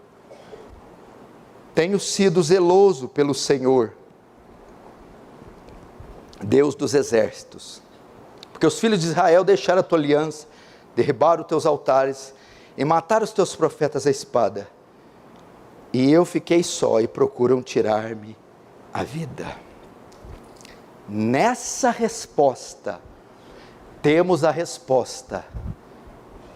tenho sido zeloso pelo Senhor, Deus dos exércitos, porque os filhos de Israel deixaram a tua aliança, derribaram os teus altares e mataram os teus profetas à espada, e eu fiquei só e procuram tirar-me a vida. Nessa resposta, temos a resposta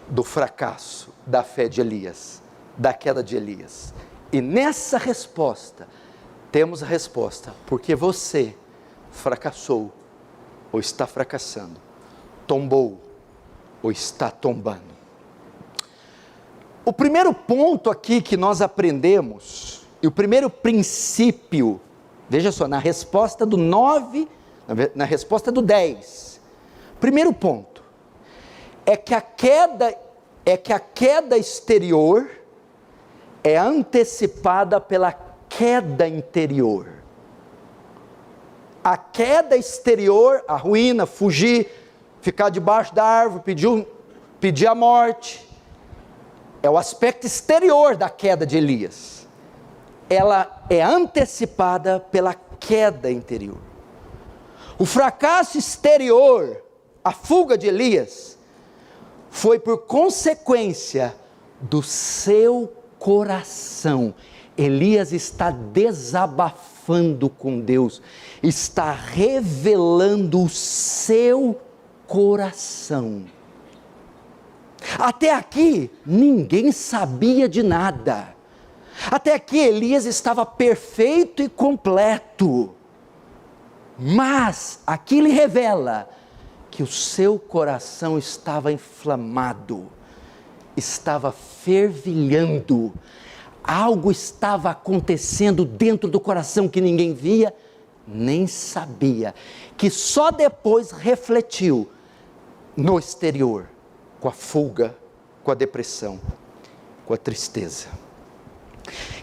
do fracasso da fé de Elias, da queda de Elias. E nessa resposta, temos a resposta, porque você fracassou, ou está fracassando, tombou, ou está tombando. O primeiro ponto aqui que nós aprendemos, e o primeiro princípio, veja só, na resposta do 9, na resposta do 10, primeiro ponto, é que a queda exterior é antecipada pela queda interior. A queda exterior, a ruína, fugir, ficar debaixo da árvore, pedir a morte, é o aspecto exterior da queda de Elias. Ela é antecipada pela queda interior. O fracasso exterior, a fuga de Elias, foi por consequência do seu coração. Elias está desabafando com Deus, está revelando o seu coração. Até aqui, ninguém sabia de nada. Até aqui, Elias estava perfeito e completo. Mas, aqui ele revela que o seu coração estava inflamado, estava fervilhando, algo estava acontecendo dentro do coração que ninguém via, nem sabia, que só depois refletiu no exterior, com a fuga, com a depressão, com a tristeza.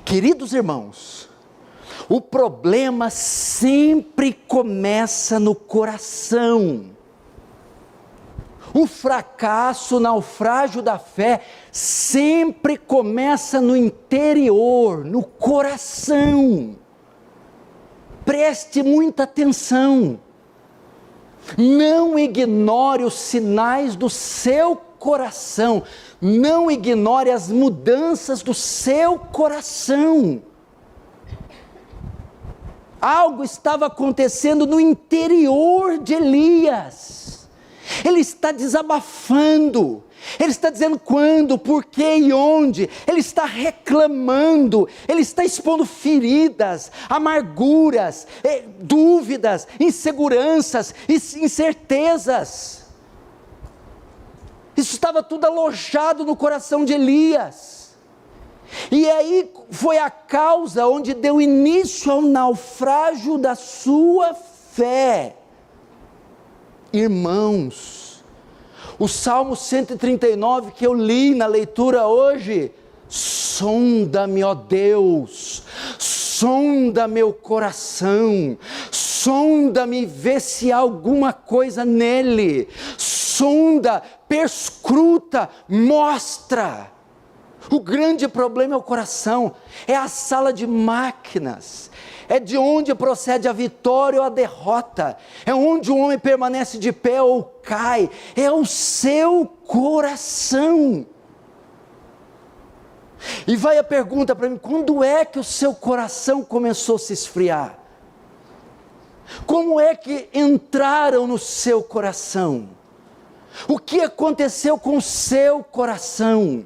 Queridos irmãos, O problema sempre começa no coração. O fracasso, o naufrágio da fé, sempre começa no interior, no coração. Preste muita atenção. Não ignore os sinais do seu coração. Não ignore as mudanças do seu coração. Algo estava acontecendo no interior de Elias. Ele está desabafando. Ele está dizendo quando, por quê e onde. Ele está reclamando. Ele está expondo feridas, amarguras, dúvidas, inseguranças, incertezas. Isso estava tudo alojado no coração de Elias. E aí foi a causa onde deu início ao naufrágio da sua fé. Irmãos, o Salmo 139 que eu li na leitura hoje, sonda-me, ó Deus, sonda meu coração, sonda-me, vê se há alguma coisa nele, sonda, perscruta, mostra. O grande problema é o coração, é a sala de máquinas, é de onde procede a vitória ou a derrota, é onde o homem permanece de pé ou cai, é o seu coração. E vai a pergunta para mim, quando é que o seu coração começou a se esfriar? Como é que entraram no seu coração? O que aconteceu com o seu coração?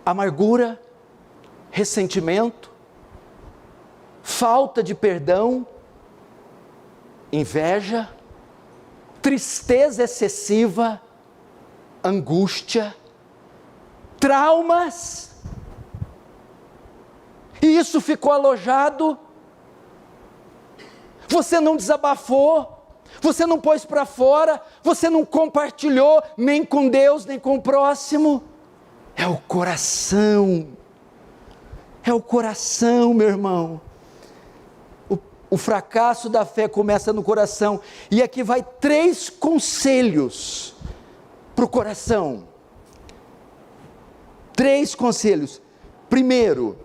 Amargura, ressentimento, falta de perdão, inveja, tristeza excessiva, angústia, traumas, e isso ficou alojado. Você não desabafou, você não pôs para fora, você não compartilhou nem com Deus, nem com o próximo. É o coração, meu irmão. O fracasso da fé começa no coração, e aqui vai 3 conselhos para o coração. 3 conselhos. Primeiro,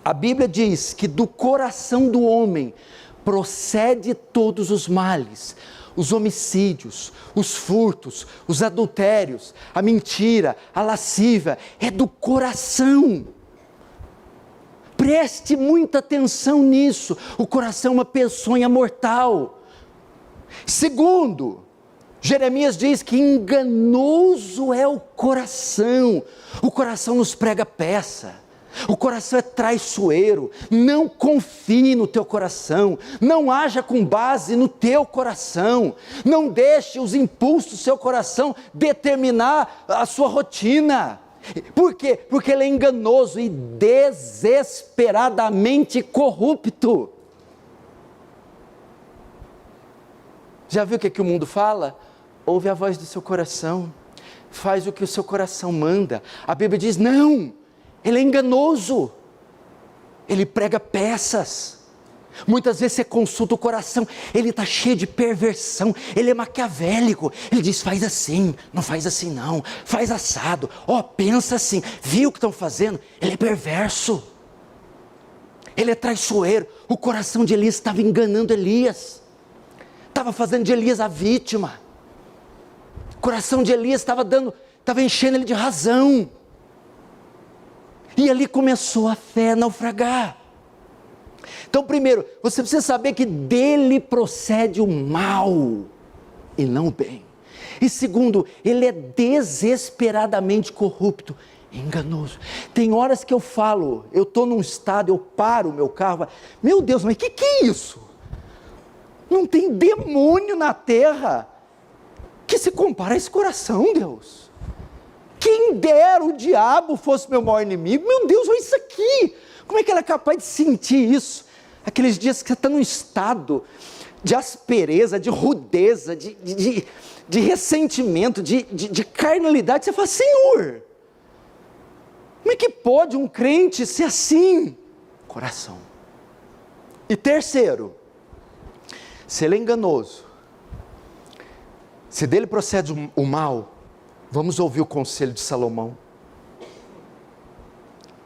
a Bíblia diz que do coração do homem procede todos os males, os homicídios, os furtos, os adultérios, a mentira, a lascívia, é do coração. Preste muita atenção nisso, o coração é uma peçonha mortal. Segundo, Jeremias diz que enganoso é o coração nos prega peça. O coração é traiçoeiro, não confie no teu coração, não haja com base no teu coração, não deixe os impulsos do seu coração determinar a sua rotina. Por quê? Porque ele é enganoso e desesperadamente corrupto. Já viu o que o mundo fala? Ouve a voz do seu coração, faz o que o seu coração manda. A Bíblia diz, não! Ele é enganoso, ele prega peças. Muitas vezes você consulta o coração, ele está cheio de perversão, ele é maquiavélico, ele diz, faz assim, não faz assim não, faz assado, pensa assim, viu o que estão fazendo? Ele é perverso, ele é traiçoeiro. O coração de Elias estava enganando Elias, estava fazendo de Elias a vítima. O coração de Elias estava enchendo ele de razão. E ali começou a fé a naufragar. Então, primeiro, você precisa saber que dele procede o mal e não o bem. E segundo, ele é desesperadamente corrupto, enganoso. Tem horas que eu falo, eu estou num estado, eu paro o meu carro, meu Deus, mas que é isso? Não tem demônio na terra que se compara a esse coração, Deus. Quem dera o diabo fosse meu maior inimigo. Meu Deus, olha isso aqui. Como é que ele é capaz de sentir isso? Aqueles dias que você está num estado de aspereza, de rudeza, de ressentimento, de carnalidade. Você fala, Senhor, como é que pode um crente ser assim? coração. E terceiro, se ele é enganoso, se dele procede o mal, vamos ouvir o conselho de Salomão.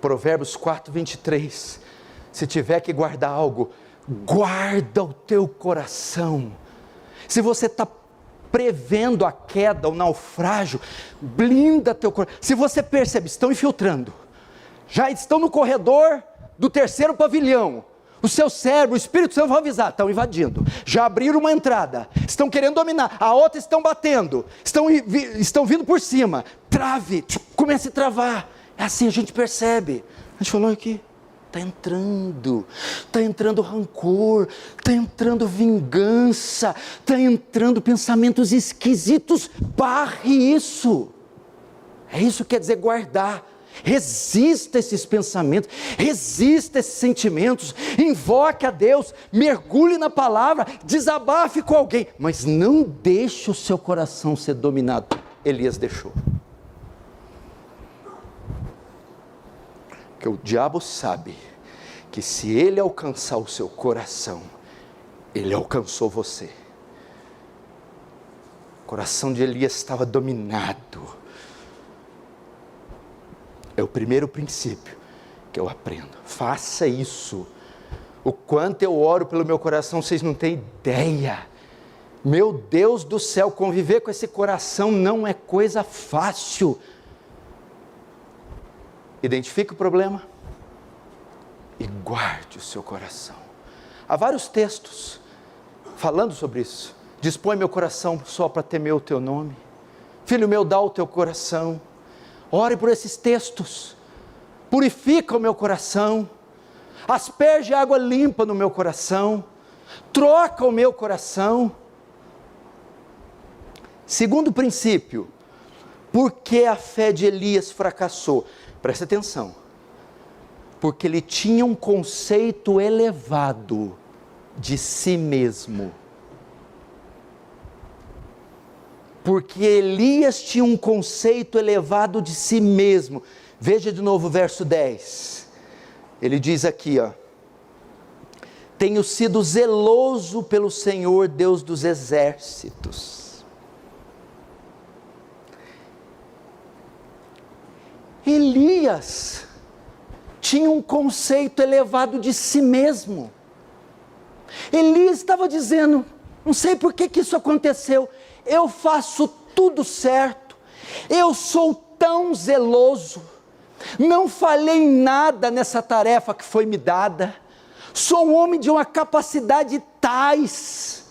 Provérbios 4:23. Se tiver que guardar algo, guarda o teu coração. Se você está prevendo a queda, o naufrágio, blinda teu coração. Se você percebe, estão infiltrando, já estão no corredor do terceiro pavilhão, o seu cérebro, o Espírito Santo vai avisar, estão invadindo, já abriram uma entrada, estão querendo dominar, a outra estão batendo, estão vindo por cima, trave, comece a travar, é assim a gente percebe, a gente falou aqui, está entrando rancor, está entrando vingança, está entrando pensamentos esquisitos, barre isso, é isso que quer dizer guardar. Resista a esses pensamentos, resista a esses sentimentos, invoque a Deus, mergulhe na palavra, desabafe com alguém, mas não deixe o seu coração ser dominado. Elias deixou. Porque o diabo sabe que se ele alcançar o seu coração, ele alcançou você. O coração de Elias estava dominado. É o primeiro princípio que eu aprendo. Faça isso. O quanto eu oro pelo meu coração, vocês não têm ideia. Meu Deus do céu, conviver com esse coração não é coisa fácil. Identifique o problema e guarde o seu coração. Há vários textos falando sobre isso. Dispõe meu coração só para temer o teu nome. Filho meu, dá o teu coração. Ore por esses textos, purifica o meu coração, asperge água limpa no meu coração, troca o meu coração. Segundo princípio, por que a fé de Elias fracassou? Preste atenção, porque ele tinha um conceito elevado de si mesmo. Porque Elias tinha um conceito elevado de si mesmo. Veja de novo o verso 10. Ele diz aqui, tenho sido zeloso pelo Senhor, Deus dos exércitos. Elias tinha um conceito elevado de si mesmo. Elias estava dizendo, não sei por que isso aconteceu, eu faço tudo certo, eu sou tão zeloso, não falhei em nada nessa tarefa que foi me dada, sou um homem de uma capacidade tais.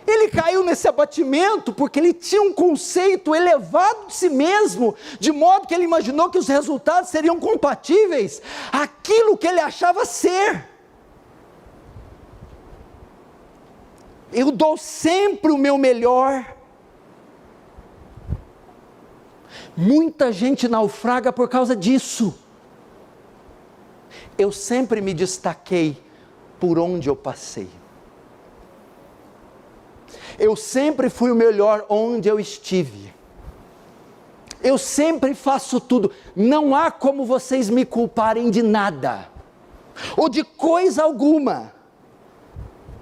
Ele caiu nesse abatimento porque ele tinha um conceito elevado de si mesmo, de modo que ele imaginou que os resultados seriam compatíveis àquilo que ele achava ser. Eu dou sempre o meu melhor. Muita gente naufraga por causa disso. Eu sempre me destaquei por onde eu passei. Eu sempre fui o melhor onde eu estive. Eu sempre faço tudo. Não há como vocês me culparem de nada, ou de coisa alguma.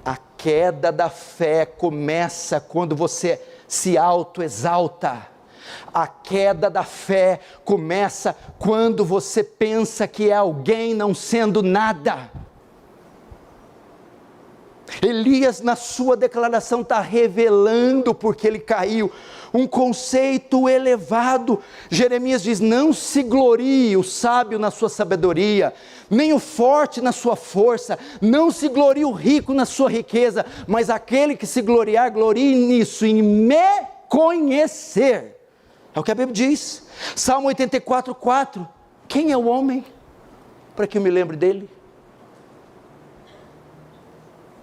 A queda da fé começa quando você se autoexalta. A queda da fé começa quando você pensa que é alguém não sendo nada. Elias, na sua declaração, está revelando porque ele caiu, um conceito elevado. Jeremias diz, não se glorie o sábio na sua sabedoria, nem o forte na sua força, não se glorie o rico na sua riqueza, mas aquele que se gloriar, glorie nisso, em me conhecer. É o que a Bíblia diz. Salmo 84:4, quem é o homem para que eu me lembre dele?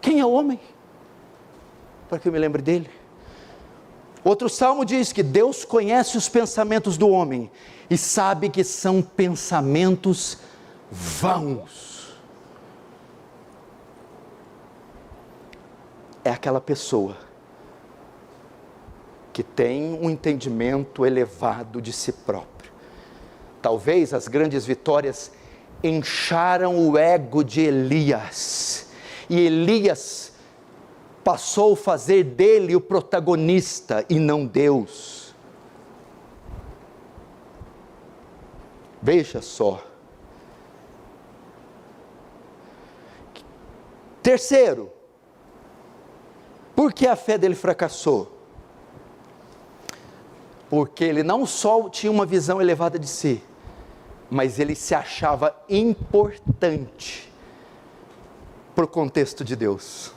Quem é o homem para que eu me lembre dele? Outro salmo diz que Deus conhece os pensamentos do homem e sabe que são pensamentos vãos. É aquela pessoa que tem um entendimento elevado de si próprio. Talvez as grandes vitórias incharam o ego de Elias. E Elias passou a fazer dele o protagonista e não Deus. Veja só. Terceiro, por que a fé dele fracassou? Porque ele não só tinha uma visão elevada de si, mas ele se achava importante para o contexto de Deus.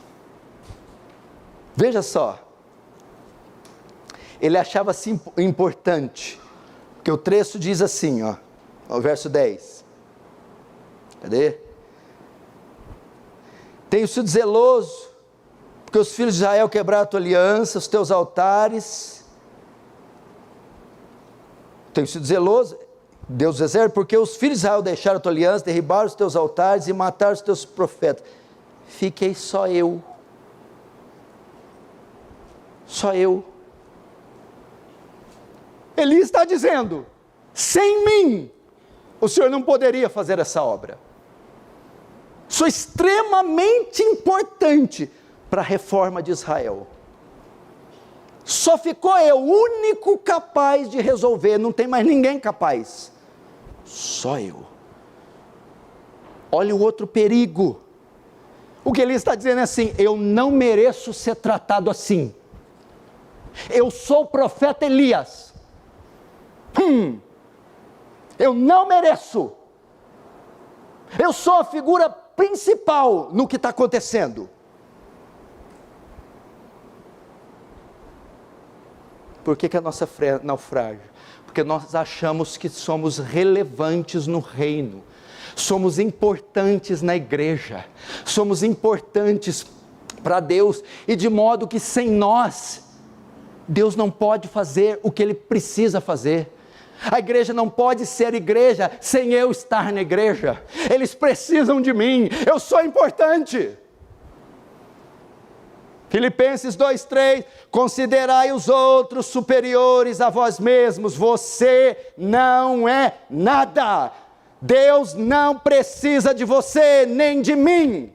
Veja só, ele achava-se importante, porque o trecho diz assim, ó, o verso 10, cadê? Tenho sido zeloso, porque os filhos de Israel quebraram a tua aliança, os teus altares. Tenho sido zeloso, Deus do exército, porque os filhos de Israel deixaram a tua aliança, derribaram os teus altares e mataram os teus profetas. Fiquei só eu. Só eu. Ele está dizendo, sem mim, o Senhor não poderia fazer essa obra. Sou extremamente importante para a reforma de Israel. Só ficou eu, o único capaz de resolver, não tem mais ninguém capaz. Só eu. Olha o outro perigo. O que ele está dizendo é assim, eu não mereço ser tratado assim. Eu sou o profeta Elias. Eu não mereço. Eu sou a figura principal no que está acontecendo. Por que a nossa fé naufraga? Porque nós achamos que somos relevantes no reino, somos importantes na igreja, somos importantes para Deus, e de modo que sem nós, Deus não pode fazer o que Ele precisa fazer. A igreja não pode ser igreja sem eu estar na igreja. Eles precisam de mim, eu sou importante. Filipenses 2:3, considerai os outros superiores a vós mesmos, você não é nada, Deus não precisa de você, nem de mim,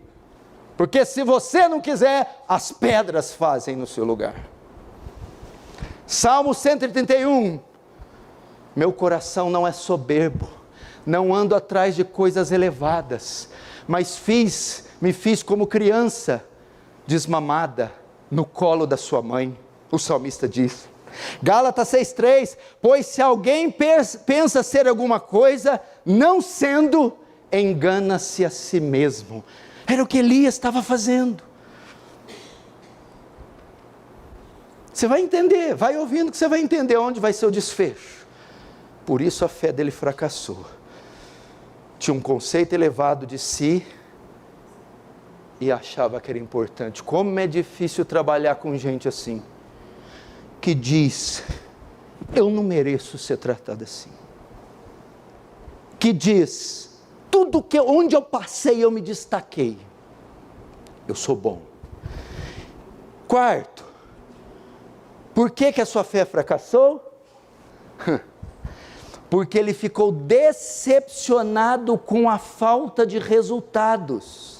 porque se você não quiser, as pedras fazem no seu lugar. Salmo 131, meu coração não é soberbo, não ando atrás de coisas elevadas, mas me fiz como criança, desmamada no colo da sua mãe, o salmista diz. Gálatas 6:3, pois se alguém pensa ser alguma coisa, não sendo, engana-se a si mesmo. Era o que Elias estava fazendo. Você vai entender, vai ouvindo que você vai entender onde vai ser o desfecho. Por isso a fé dele fracassou. Tinha um conceito elevado de si, e achava que era importante. Como é difícil trabalhar com gente assim, que diz, eu não mereço ser tratado assim. Que diz, onde eu passei eu me destaquei. Eu sou bom. Quarto, por que a sua fé fracassou? Porque ele ficou decepcionado com a falta de resultados.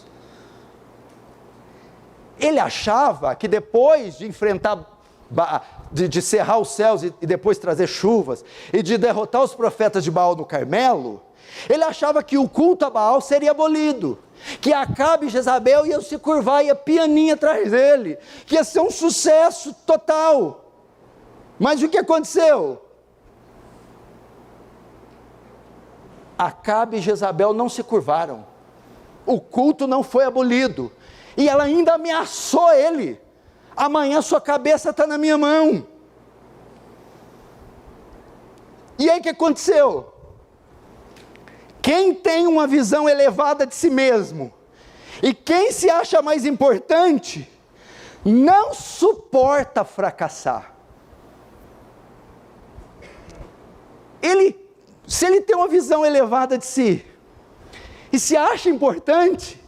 Ele achava que depois de enfrentar, de cerrar os céus e depois trazer chuvas, e de derrotar os profetas de Baal no Carmelo, ele achava que o culto a Baal seria abolido, que Acabe e Jezabel iam se curvar, ia pianinho atrás dele, que ia ser um sucesso total. Mas o que aconteceu? Acabe e Jezabel não se curvaram, o culto não foi abolido, e ela ainda ameaçou ele, amanhã sua cabeça está na minha mão. E aí o que aconteceu? Quem tem uma visão elevada de si mesmo, e quem se acha mais importante, não suporta fracassar. Se ele tem uma visão elevada de si, e se acha importante,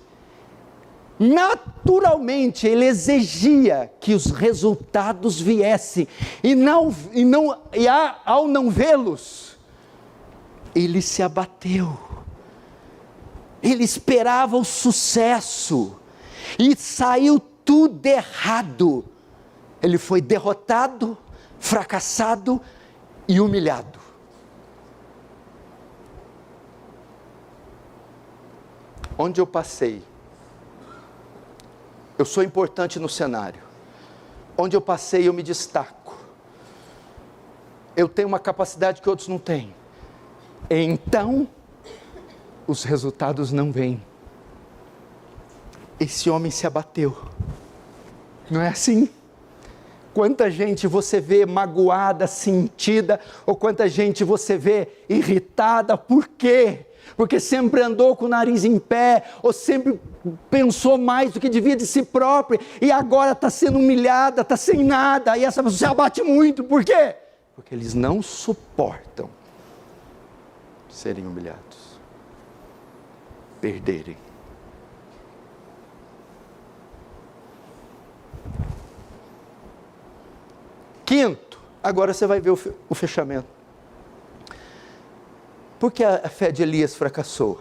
naturalmente ele exigia que os resultados viessem, ao não vê-los, ele se abateu, Ele esperava o sucesso e saiu tudo errado. Ele foi derrotado, fracassado e humilhado. Onde eu passei, eu sou importante no cenário. Onde eu passei, eu me destaco. Eu tenho uma capacidade que outros não têm. Então, os resultados não vêm. Esse homem se abateu. Não é assim? Quanta gente você vê magoada, sentida, ou quanta gente você vê irritada, por quê? Porque sempre andou com o nariz em pé, ou sempre pensou mais do que devia de si próprio, e agora está sendo humilhada, está sem nada, e essa pessoa se abate muito, por quê? Porque eles não suportam serem humilhados, perderem. Quinto, agora você vai ver o fechamento. Por que a fé de Elias fracassou?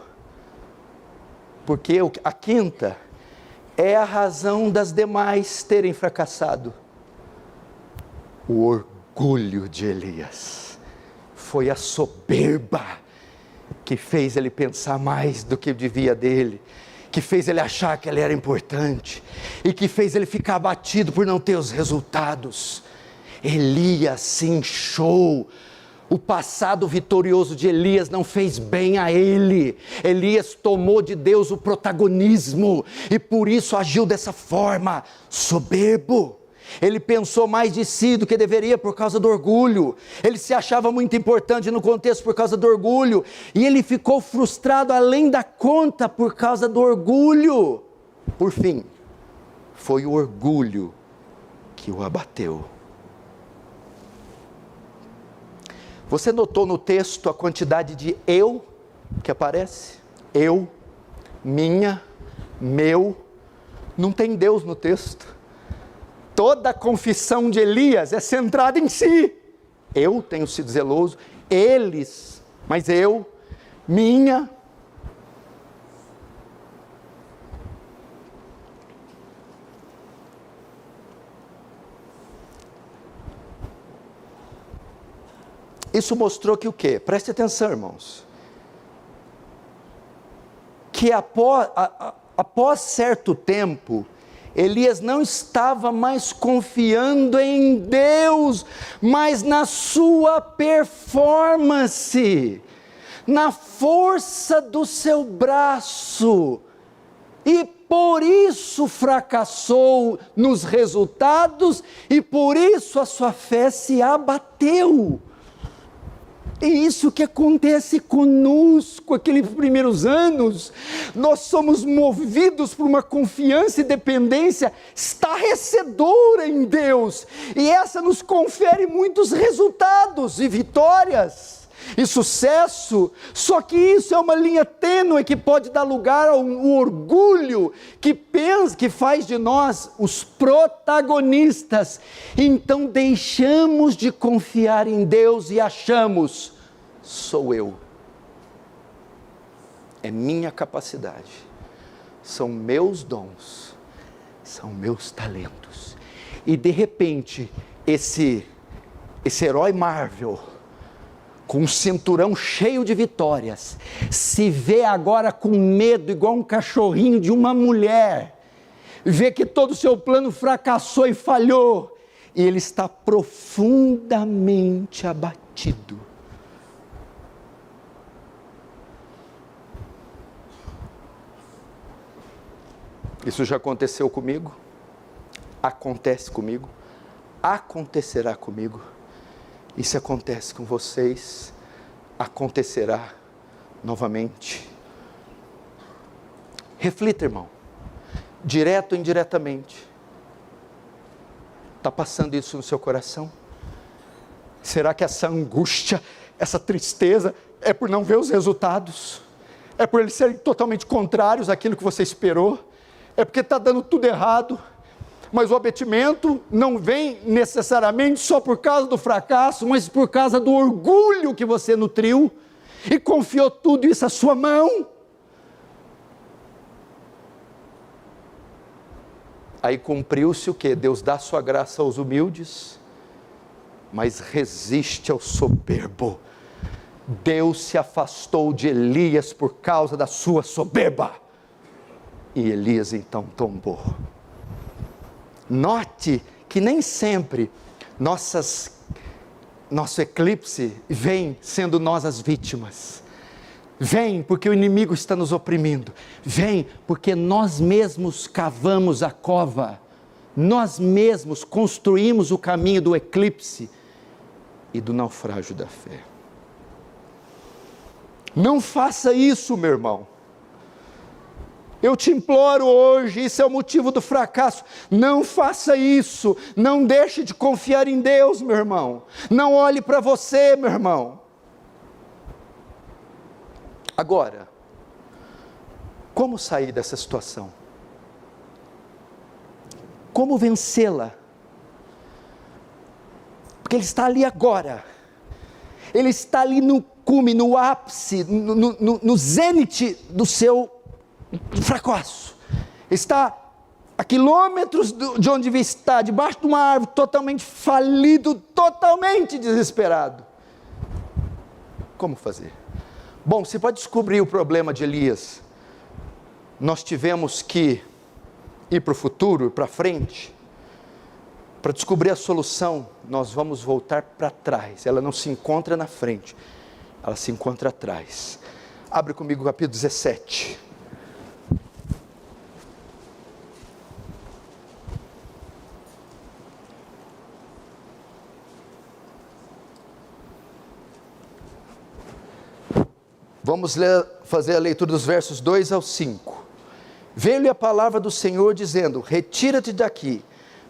Porque a quinta é a razão das demais terem fracassado. O orgulho de Elias. Foi a soberba que fez ele pensar mais do que devia dele, que fez ele achar que ele era importante, e que fez ele ficar abatido por não ter os resultados. Elias se inchou. O passado vitorioso de Elias não fez bem a ele. Elias tomou de Deus o protagonismo e por isso agiu dessa forma, soberbo. Ele pensou mais de si do que deveria por causa do orgulho. Ele se achava muito importante no contexto por causa do orgulho. E ele ficou frustrado além da conta por causa do orgulho. Por fim, foi o orgulho que o abateu. Você notou no texto a quantidade de eu que aparece? Eu, minha, meu. Não tem Deus no texto. Toda a confissão de Elias é centrada em si. Eu tenho sido zeloso, eles, mas eu, minha. Isso mostrou que o quê? Preste atenção, irmãos. Que após certo tempo, Elias não estava mais confiando em Deus, mas na sua performance, na força do seu braço. E por isso fracassou nos resultados, e por isso a sua fé se abateu. É isso que acontece conosco, aqueles primeiros anos. Nós somos movidos por uma confiança e dependência estarrecedora em Deus. E essa nos confere muitos resultados e vitórias e sucesso. Só que isso é uma linha tênue que pode dar lugar ao orgulho que faz de nós os protagonistas. Então deixamos de confiar em Deus e achamos: sou eu, é minha capacidade, são meus dons, são meus talentos. E de repente esse herói Marvel, com um cinturão cheio de vitórias, se vê agora com medo, igual um cachorrinho de uma mulher, vê que todo o seu plano fracassou e falhou, e ele está profundamente abatido. Isso já aconteceu comigo, acontece comigo, acontecerá comigo. E se acontece com vocês, acontecerá novamente. Reflita, irmão, direto ou indiretamente. Está passando isso no seu coração? Será que essa angústia, essa tristeza, é por não ver os resultados? É por eles serem totalmente contrários àquilo que você esperou? É porque está dando tudo errado? Mas o abatimento não vem necessariamente só por causa do fracasso, mas por causa do orgulho que você nutriu e confiou tudo isso à sua mão. Aí cumpriu-se o que? Deus dá sua graça aos humildes, mas resiste ao soberbo. Deus se afastou de Elias por causa da sua soberba. E Elias então tombou. Note que nem sempre nosso eclipse vem sendo nós as vítimas. Vem porque o inimigo está nos oprimindo. Vem porque nós mesmos cavamos a cova. Nós mesmos construímos o caminho do eclipse e do naufrágio da fé. Não faça isso, meu irmão. Eu te imploro hoje, isso é o motivo do fracasso. Não faça isso. Não deixe de confiar em Deus, meu irmão. Não olhe para você, meu irmão. Agora, como sair dessa situação? Como vencê-la? Porque ele está ali agora. Ele está ali no cume, no ápice, no zênite do seu fracasso. Está a quilômetros de onde devia estar, debaixo de uma árvore, totalmente falido, totalmente desesperado. Como fazer? Bom, se para descobrir o problema de Elias, nós tivemos que ir para o futuro, ir para frente. Para descobrir a solução, nós vamos voltar para trás. Ela não se encontra na frente, ela se encontra atrás. Abre comigo o capítulo 17. Vamos fazer a leitura dos versos 2 ao 5. Veio-lhe a palavra do Senhor dizendo: retira-te daqui,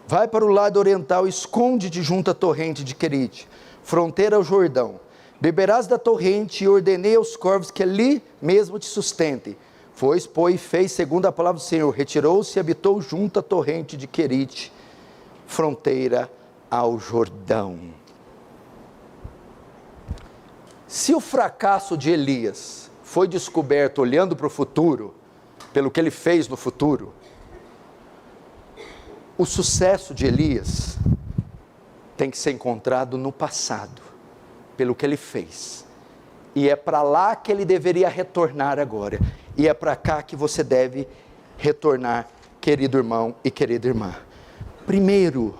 vai para o lado oriental, esconde-te junto à torrente de Querite, fronteira ao Jordão. Beberás da torrente, e ordenei aos corvos que ali mesmo te sustentem. Foi, pois, fez segundo a palavra do Senhor, retirou-se e habitou junto à torrente de Querite, fronteira ao Jordão. Se o fracasso de Elias foi descoberto olhando para o futuro, pelo que ele fez no futuro, o sucesso de Elias tem que ser encontrado no passado, pelo que ele fez. E é para lá que ele deveria retornar agora. E é para cá que você deve retornar, querido irmão e querida irmã. Primeiro,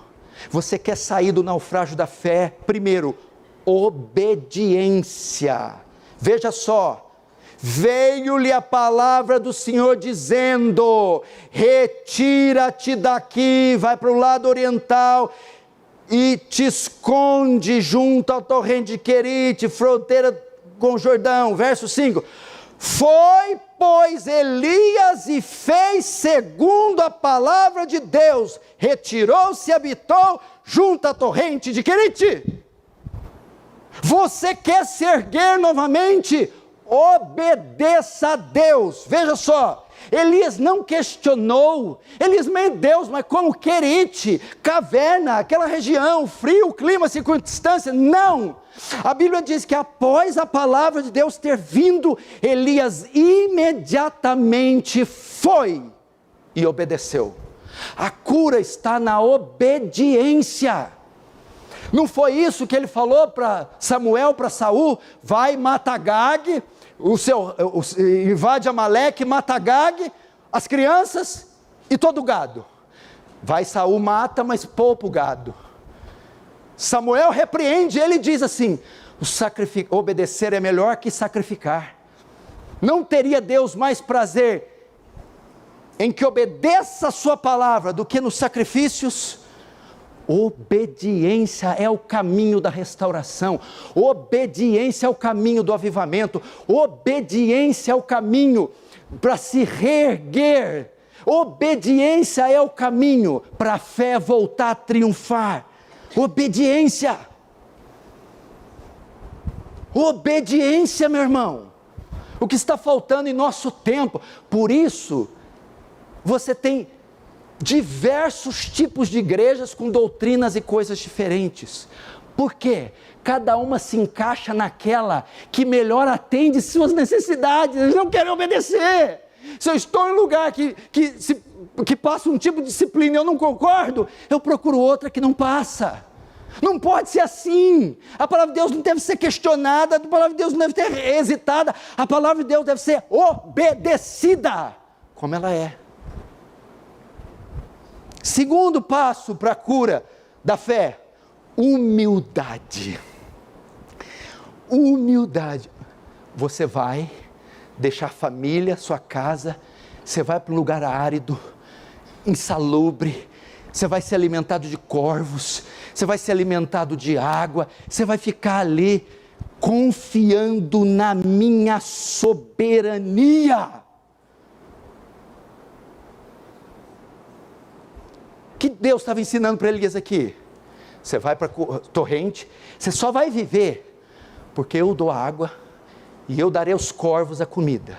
você quer sair do naufrágio da fé? Primeiro, obediência. Veja só, veio-lhe a palavra do Senhor dizendo: retira-te daqui, vai para o lado oriental e te esconde junto à torrente de Querite, fronteira com o Jordão. Verso 5, foi, pois, Elias e fez segundo a palavra de Deus, retirou-se e habitou junto à torrente de Querite. Você quer se erguer novamente? Obedeça a Deus. Veja só, Elias não questionou. Elias, meu Deus, mas como Querite, caverna, aquela região, frio, clima, circunstância? Não. A Bíblia diz que após a palavra de Deus ter vindo, Elias imediatamente foi e obedeceu. A cura está na obediência. Não foi isso que ele falou para Samuel, para Saul? Vai, mata Agag, invade Amaleque, mata Agag, as crianças e todo o gado. Vai, Saul mata, mas poupa o gado. Samuel repreende, ele diz assim: obedecer é melhor que sacrificar. Não teria Deus mais prazer em que obedeça a sua palavra do que nos sacrifícios? Obediência é o caminho da restauração, obediência é o caminho do avivamento, obediência é o caminho para se reerguer, obediência é o caminho para a fé voltar a triunfar. Obediência, obediência, meu irmão, o que está faltando em nosso tempo. Por isso, você tem diversos tipos de igrejas com doutrinas e coisas diferentes. Por quê? Cada uma se encaixa naquela que melhor atende suas necessidades. Eles não querem obedecer. Se eu estou em um lugar que se que passa um tipo de disciplina e eu não concordo, eu procuro outra que não passa. Não pode ser assim. A palavra de Deus não deve ser questionada, a palavra de Deus não deve ser hesitada, a palavra de Deus deve ser obedecida, como ela é. Segundo passo para a cura da fé, humildade. Humildade. Você vai deixar a família, sua casa, você vai para um lugar árido, insalubre, você vai ser alimentado de corvos, você vai ser alimentado de água, você vai ficar ali confiando na minha soberania. O que Deus estava ensinando para Elias aqui? Você vai para a torrente, você só vai viver porque eu dou a água e eu darei aos corvos a comida.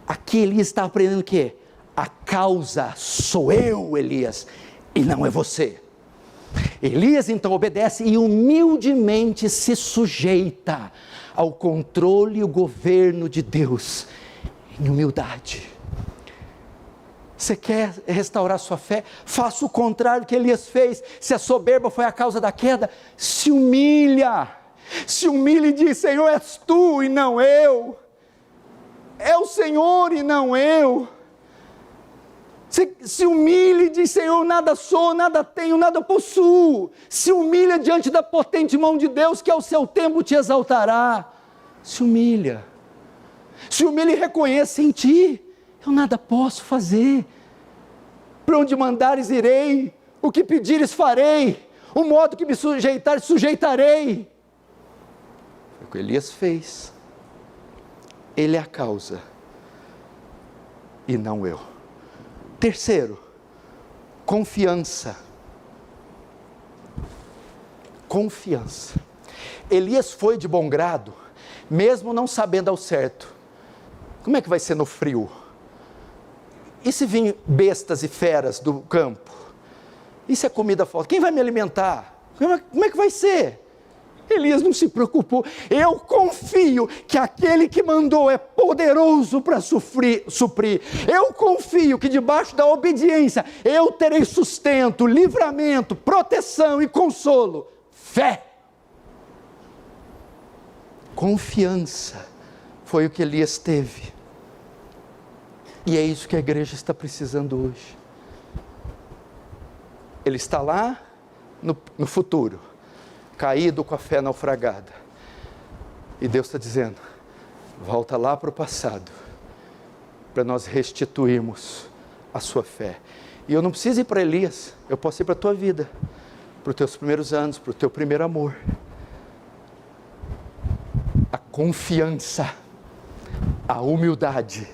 Aqui Elias está aprendendo o quê? A causa sou eu, Elias, e não é você. Elias então obedece e humildemente se sujeita ao controle e o governo de Deus, em humildade. Você quer restaurar sua fé? Faça o contrário que Elias fez. Se a soberba foi a causa da queda, se humilha e diz: Senhor, és tu e não eu. É o Senhor e não eu. Se humilha e diz: Senhor, nada sou, nada tenho, nada possuo. Se humilha diante da potente mão de Deus, que ao seu tempo te exaltará. Se humilha e reconheça em ti: eu nada posso fazer. Para onde mandares irei, o que pedires farei, o modo que me sujeitares sujeitarei. Foi o que Elias fez. Ele é a causa e não eu. Terceiro, confiança. Confiança. Elias foi de bom grado, mesmo não sabendo ao certo. Como é que vai ser no frio? E se vir bestas e feras do campo? E se a comida falta? Quem vai me alimentar? Como é que vai ser? Elias não se preocupou. Eu confio que aquele que mandou é poderoso para suprir. Eu confio que debaixo da obediência eu terei sustento, livramento, proteção e consolo. Fé. Confiança foi o que Elias teve. E é isso que a igreja está precisando hoje. Ele está lá no futuro, caído com a fé naufragada. E Deus está dizendo: volta lá para o passado, para nós restituirmos a sua fé. E eu não preciso ir para Elias, eu posso ir para a tua vida, para os teus primeiros anos, para o teu primeiro amor. A confiança, a humildade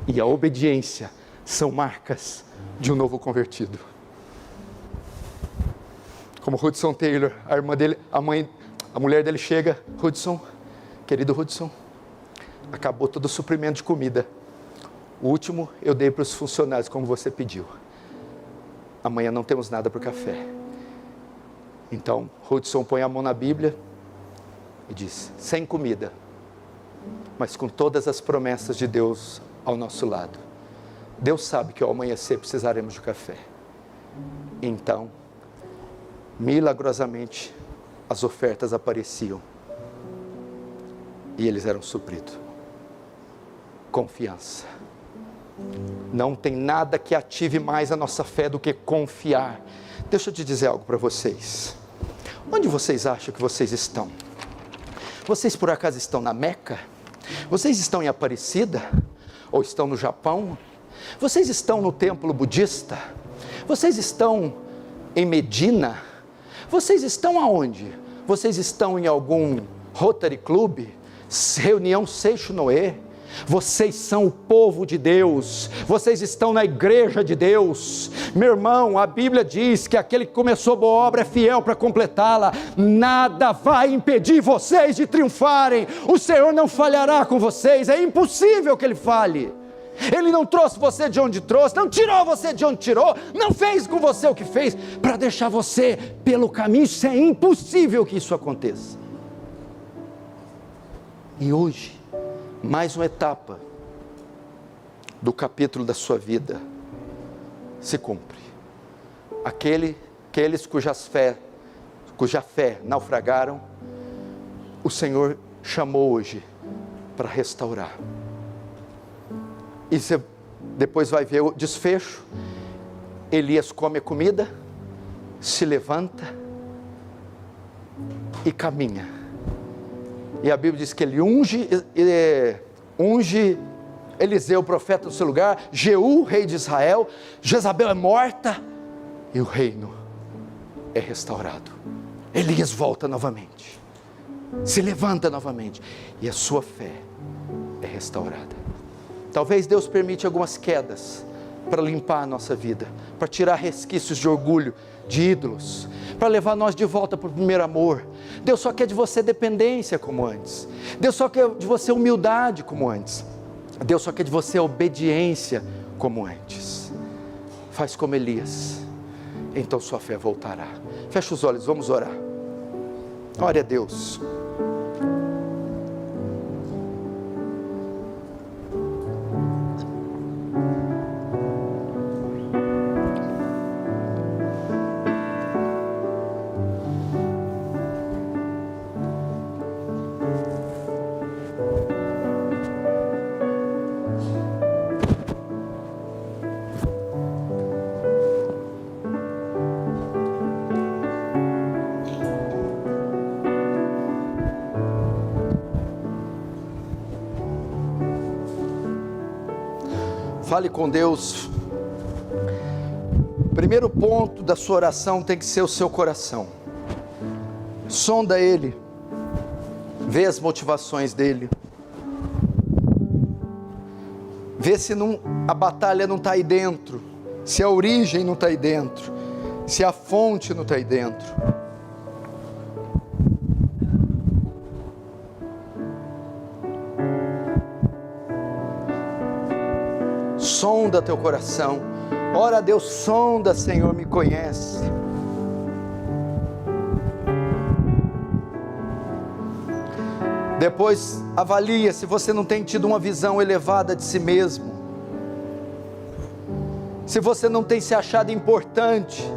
e a obediência são marcas de um novo convertido. Como Hudson Taylor, a irmã dele, a mulher dele chega: Hudson, querido Hudson, acabou todo o suprimento de comida. O último eu dei para os funcionários, como você pediu. Amanhã não temos nada para o café. Então, Hudson põe a mão na Bíblia e diz: sem comida, mas com todas as promessas de Deus ao nosso lado. Deus sabe que ao amanhecer precisaremos de café. Então, milagrosamente, as ofertas apareciam e eles eram supridos. Confiança. Não tem nada que ative mais a nossa fé do que confiar. Deixa eu te dizer algo para vocês. Onde vocês acham que vocês estão? Vocês por acaso estão na Meca? Vocês estão em Aparecida? Ou estão no Japão? Vocês estão no templo budista? Vocês estão em Medina? Vocês estão aonde? Vocês estão em algum Rotary Club? Reunião Seixo Noé? Vocês são o povo de Deus, vocês estão na igreja de Deus. Meu irmão, a Bíblia diz que aquele que começou boa obra é fiel para completá-la. Nada vai impedir vocês de triunfarem. O Senhor não falhará com vocês, é impossível que Ele falhe. Ele não trouxe você de onde trouxe, não tirou você de onde tirou, não fez com você o que fez para deixar você pelo caminho. Isso é impossível que isso aconteça. E hoje, mais uma etapa do capítulo da sua vida. se cumpre. Aqueles cuja fé naufragaram, o Senhor chamou hoje para restaurar. E você depois vai ver o desfecho. Elias come a comida, se levanta e caminha. E a Bíblia diz que ele unge Eliseu, profeta, no seu lugar. Jeú, rei de Israel. Jezabel é morta e o reino é restaurado. Elias volta novamente, se levanta novamente, e a sua fé é restaurada. Talvez Deus permite algumas quedas para limpar a nossa vida, para tirar resquícios de orgulho, de ídolos, para levar nós de volta para o primeiro amor. Deus só quer de você dependência como antes. Deus só quer de você humildade como antes. Deus só quer de você obediência como antes. Faz como Elias, então sua fé voltará. Fecha os olhos, vamos orar. Ore a Deus. Fale com Deus. O primeiro ponto da sua oração tem que ser o seu coração. Sonda Ele, vê as motivações dele, vê se a batalha não está aí dentro, se a origem não está aí dentro, se a fonte não está aí dentro. Sonda teu coração. Ora a Deus, sonda, Senhor, me conhece. Depois avalia se você não tem tido uma visão elevada de si mesmo, se você não tem se achado importante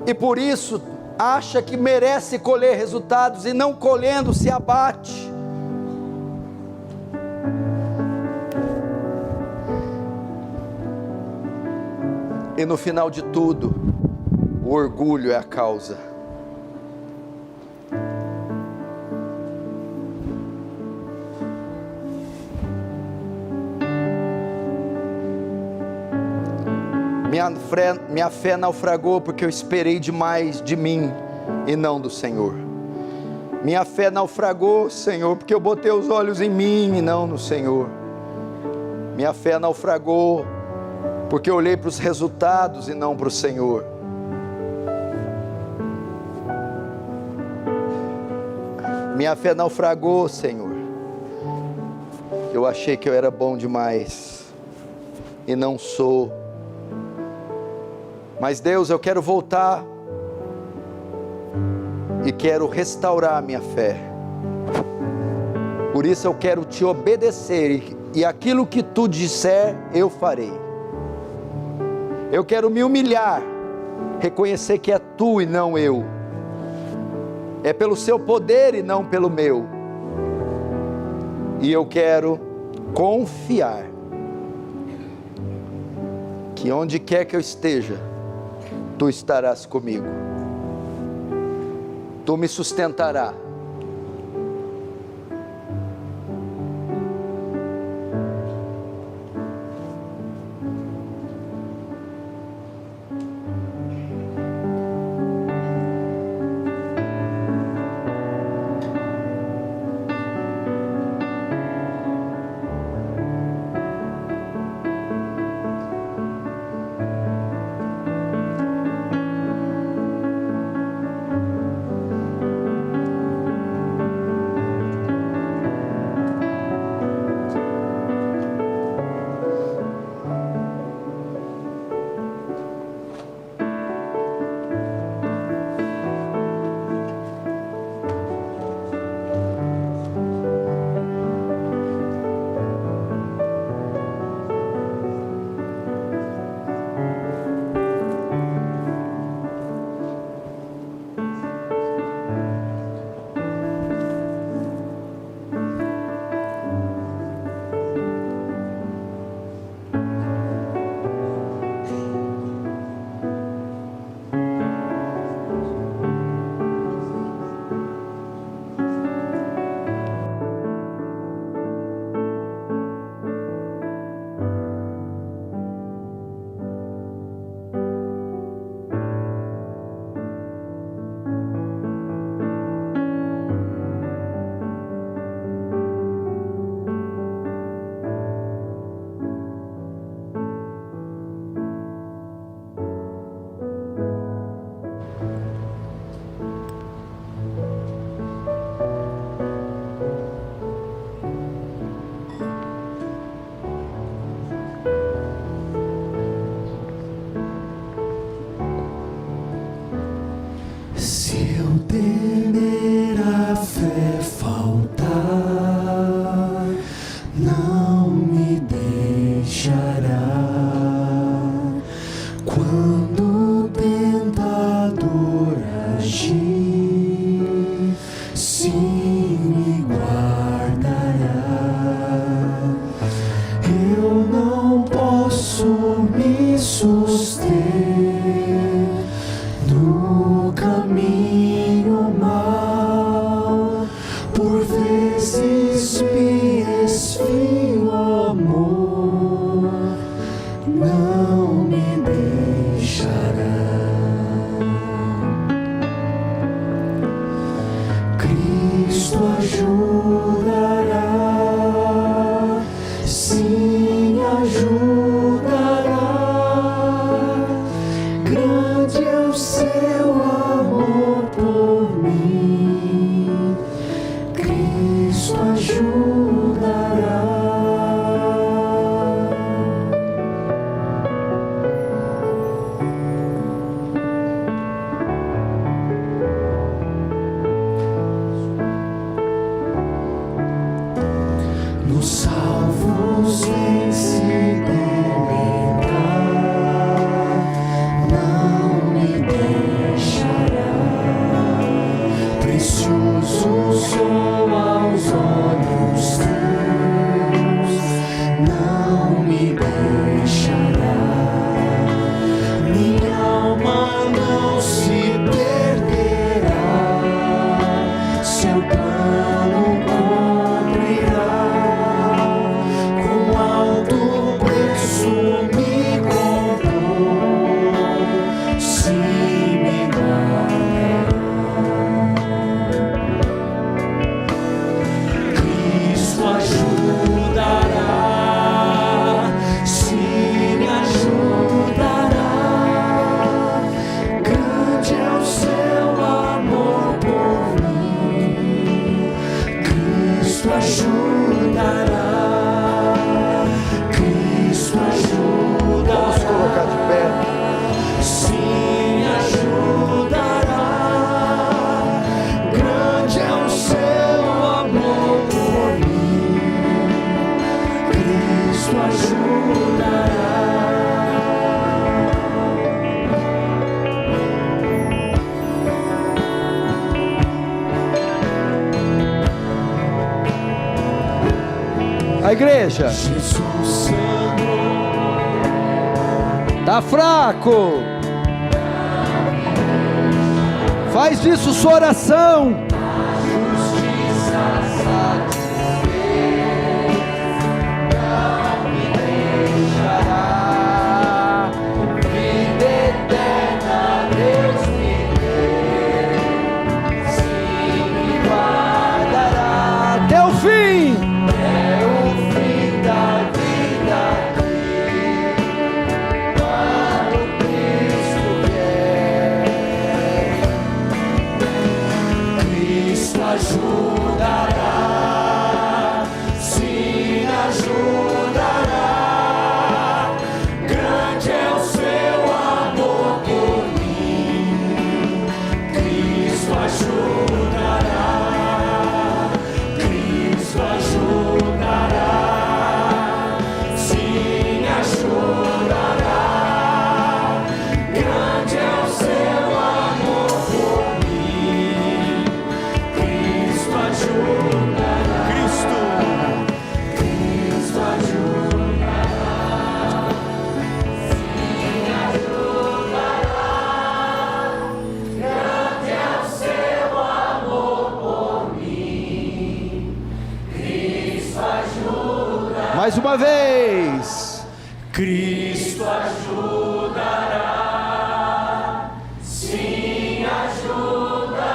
e por isso acha que merece colher resultados e não colhendo se abate. E no final de tudo, o orgulho é a causa. Minha fé naufragou porque eu esperei demais de mim e não do Senhor. Minha fé naufragou, Senhor, porque eu botei os olhos em mim e não no Senhor. Minha fé naufragou porque eu olhei para os resultados e não para o Senhor. Minha fé naufragou, Senhor. Eu achei que eu era bom demais e não sou. Mas Deus, eu quero voltar e quero restaurar a minha fé. Por isso eu quero te obedecer e aquilo que tu disser eu farei. Eu quero me humilhar, reconhecer que é tu e não eu. É pelo seu poder e não pelo meu. E eu quero confiar que onde quer que eu esteja, tu estarás comigo. Tu me sustentarás. Quando o tentador agir, sim me guardará. Eu não posso me suster no caminho mal, por vezes me esfrio, amor não me deixará. Cristo ajudará, sim ajudará. Grande é o seu amor por mim. Cristo ajudará. Nos salvos vem se deleitar, não me deixará. Precioso sou aos olhos teus, não me deixará. Minha alma não se perderá, seu plano cumprirá. Com alto preço me comprou, sim me guardará. Cristo ajudará, sim me ajudará. Grande é o seu amor por mim. Cristo ajudará. Cristo ajudará. Vamos colocar de pé. Sim ajudará. Grande é o seu amor por mim. Cristo ajudará. A igreja Jesus sangrou. tá fraco. Faz disso sua oração. Até o fim. Ajudará, sim ajudará. Grande é o seu amor por mim. Cristo ajudará. Cristo ajudará, sim ajudará. Grande é o seu amor por mim. Cristo ajudará. Cristo ajudará. Sim ajudará. Grande é o seu amor por mim. Cristo ajudará. Mais uma vez. Cristo ajudará. Sim ajudará.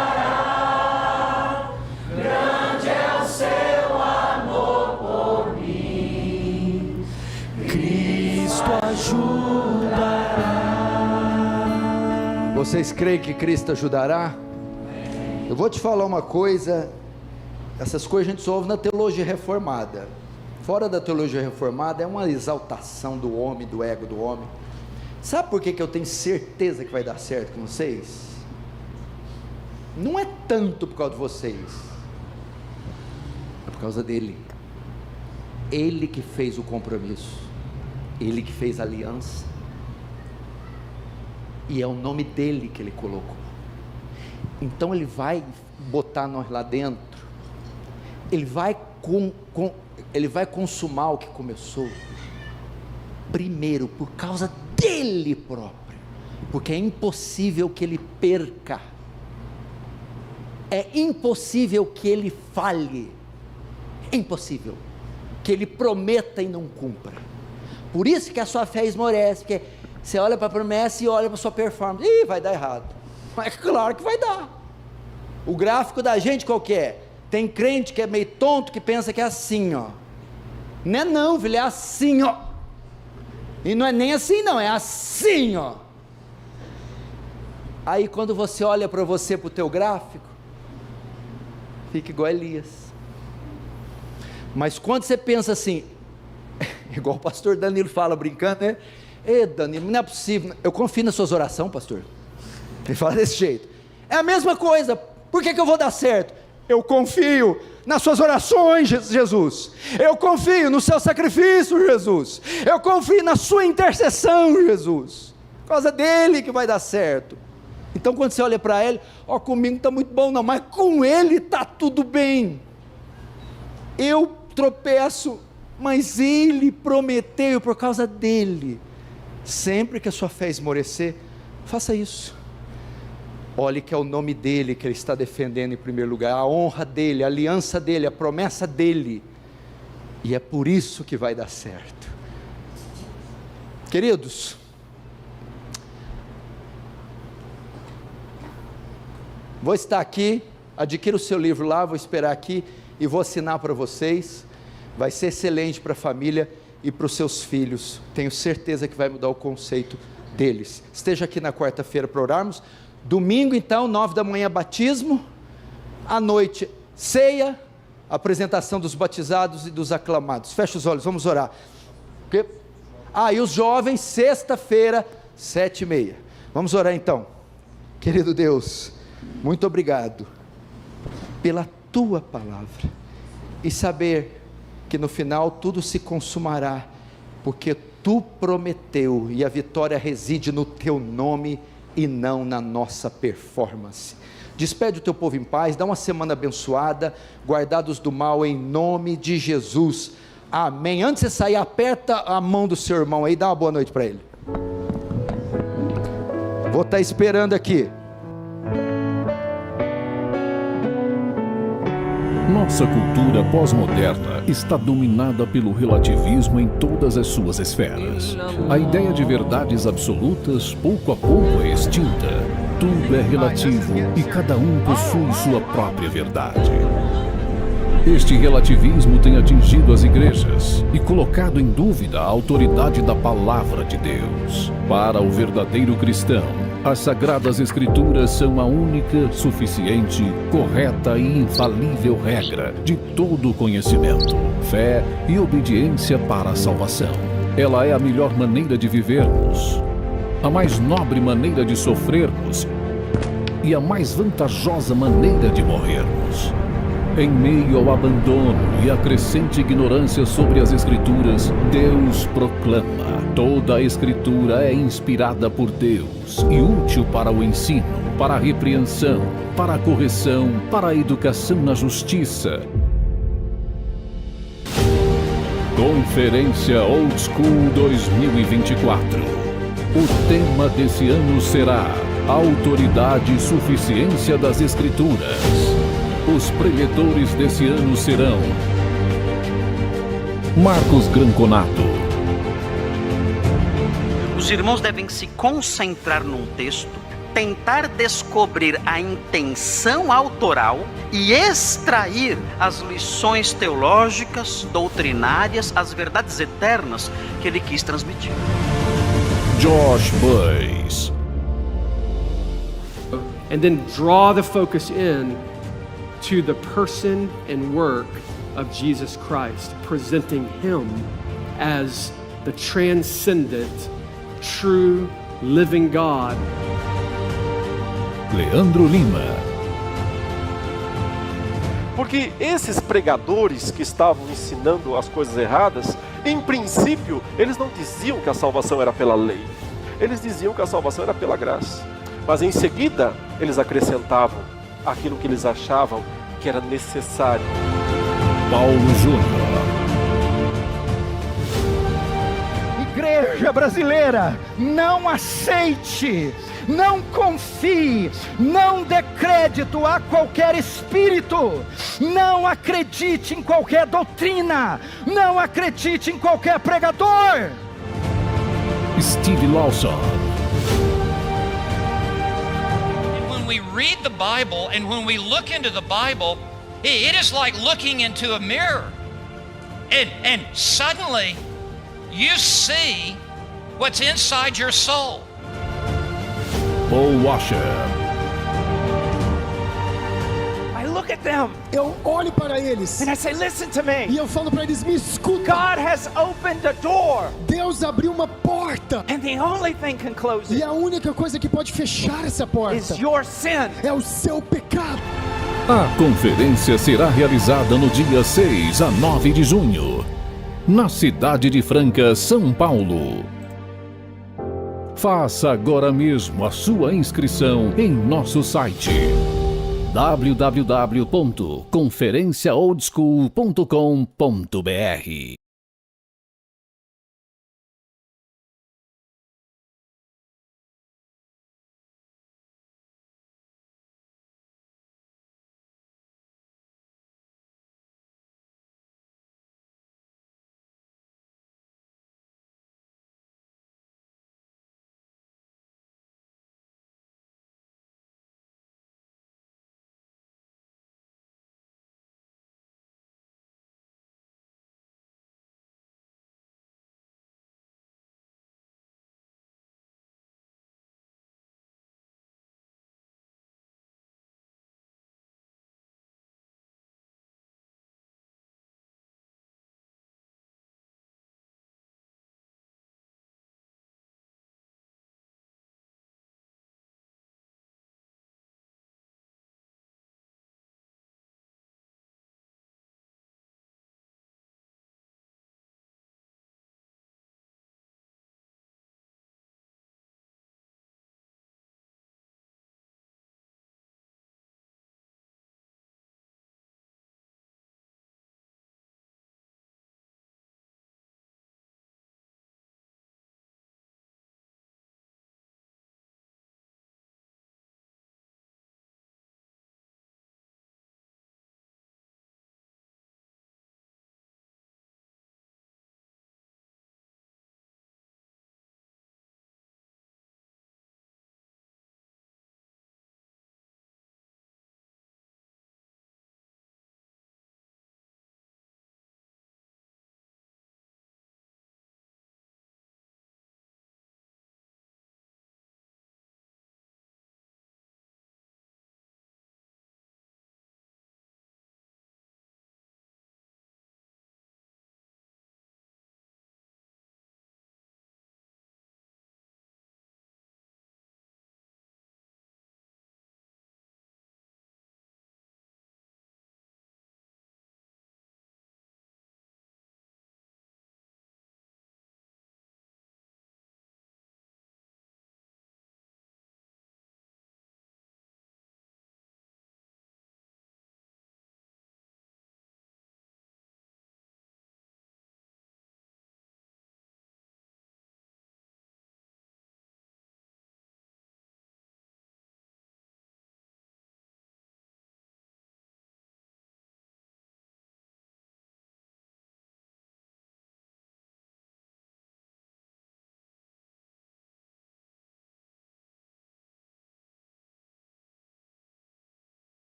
Grande é o seu amor por mim. Cristo ajudará. Vocês creem que Cristo ajudará? Eu vou te falar uma coisa. Essas coisas a gente só ouve na teologia reformada. Fora da teologia reformada é uma exaltação do homem, do ego do homem. Sabe por que eu tenho certeza que vai dar certo com vocês? Não é tanto por causa de vocês, é por causa dele. Ele que fez o compromisso. Ele que fez a aliança, e é o nome dele que ele colocou. Então ele vai botar nós lá dentro, ele vai consumar o que começou, primeiro por causa dele próprio, porque é impossível que ele perca, é impossível que ele falhe, é impossível que ele prometa e não cumpra. Por isso que a sua fé esmorece, porque você olha para a promessa e olha para a sua performance, ih, vai dar errado. Mas claro que vai dar. O gráfico da gente qual que é? Tem crente que é meio tonto, que pensa que é assim, ó. Não é não, filho, é assim, ó. E não é nem assim não, é assim, ó. Aí quando você olha para você, para o teu gráfico, fica igual Elias. Mas quando você pensa assim, igual o pastor Danilo fala brincando, né? Danilo, não é possível, eu confio nas suas orações, pastor. Ele fala desse jeito, é a mesma coisa, por que eu vou dar certo? Eu confio nas suas orações, Jesus, eu confio no seu sacrifício, Jesus, eu confio na sua intercessão, Jesus, por causa dele que vai dar certo. Então quando você olha para ele, ó, comigo não está muito bom não, mas com ele está tudo bem. Eu tropeço, mas ele prometeu, por causa dele. Sempre que a sua fé esmorecer, faça isso. Olhe que é o nome dele que ele está defendendo em primeiro lugar, a honra dele, a aliança dele, a promessa dele, e é por isso que vai dar certo. Queridos, vou estar aqui, adquira o seu livro lá, vou esperar aqui e vou assinar para vocês. Vai ser excelente para a família e para os seus filhos, tenho certeza que vai mudar o conceito deles. Esteja aqui na quarta-feira para orarmos. Domingo então, 9 da manhã, batismo. À noite, ceia, apresentação dos batizados e dos aclamados. Fecha os olhos, vamos orar. E os jovens, sexta-feira, 7h30. Vamos orar então. Querido Deus, muito obrigado pela tua palavra, e saber que no final tudo se consumará, porque tu prometeu, e a vitória reside no teu nome e não na nossa performance. Despede o teu povo em paz, dá uma semana abençoada, guardados do mal em nome de Jesus, amém. Antes de você sair, aperta a mão do seu irmão aí, dá uma boa noite para ele. Vou estar esperando aqui. Nossa cultura pós-moderna está dominada pelo relativismo em todas as suas esferas. A ideia de verdades absolutas pouco a pouco é extinta. Tudo é relativo e cada um possui sua própria verdade. Este relativismo tem atingido as igrejas e colocado em dúvida a autoridade da palavra de Deus. Para o verdadeiro cristão, as Sagradas Escrituras são a única, suficiente, correta e infalível regra de todo conhecimento, fé e obediência para a salvação. Ela é a melhor maneira de vivermos, a mais nobre maneira de sofrermos e a mais vantajosa maneira de morrermos. Em meio ao abandono e à crescente ignorância sobre as Escrituras, Deus proclama: toda a Escritura é inspirada por Deus e útil para o ensino, para a repreensão, para a correção, para a educação na justiça. Conferência Old School 2024. O tema desse ano será Autoridade e Suficiência das Escrituras. Os preletores desse ano serão Marcos Granconato. Os irmãos devem se concentrar num texto, tentar descobrir a intenção autoral e extrair as lições teológicas, doutrinárias, as verdades eternas que ele quis transmitir. Josh Buice. And then draw the focus in to the person and work of Jesus Christ, presenting him as the transcendent, true, living God. Leandro Lima. Porque esses pregadores que estavam ensinando as coisas erradas, em princípio, eles não diziam que a salvação era pela lei. Eles diziam que a salvação era pela graça. Mas em seguida, eles acrescentavam aquilo que eles achavam que era necessário. Paulo Júnior. Igreja brasileira, não aceite, não confie, não dê crédito a qualquer espírito, não acredite em qualquer doutrina, não acredite em qualquer pregador. Steve Lawson. When we read the Bible and when we look into the Bible, it is like looking into a mirror. And suddenly you see what's inside your soul. Paul Washer. I look at them Eu olho para eles and I say, listen to me. e eu falo para eles, me escuta. God has opened a door, Deus abriu uma porta and the only thing can close e it a única coisa que pode fechar essa porta is your sin. é o seu pecado. A conferência será realizada no dia 6 a 9 de junho, na cidade de Franca, São Paulo. Faça agora mesmo a sua inscrição em nosso site www.conferenciaoldschool.com.br.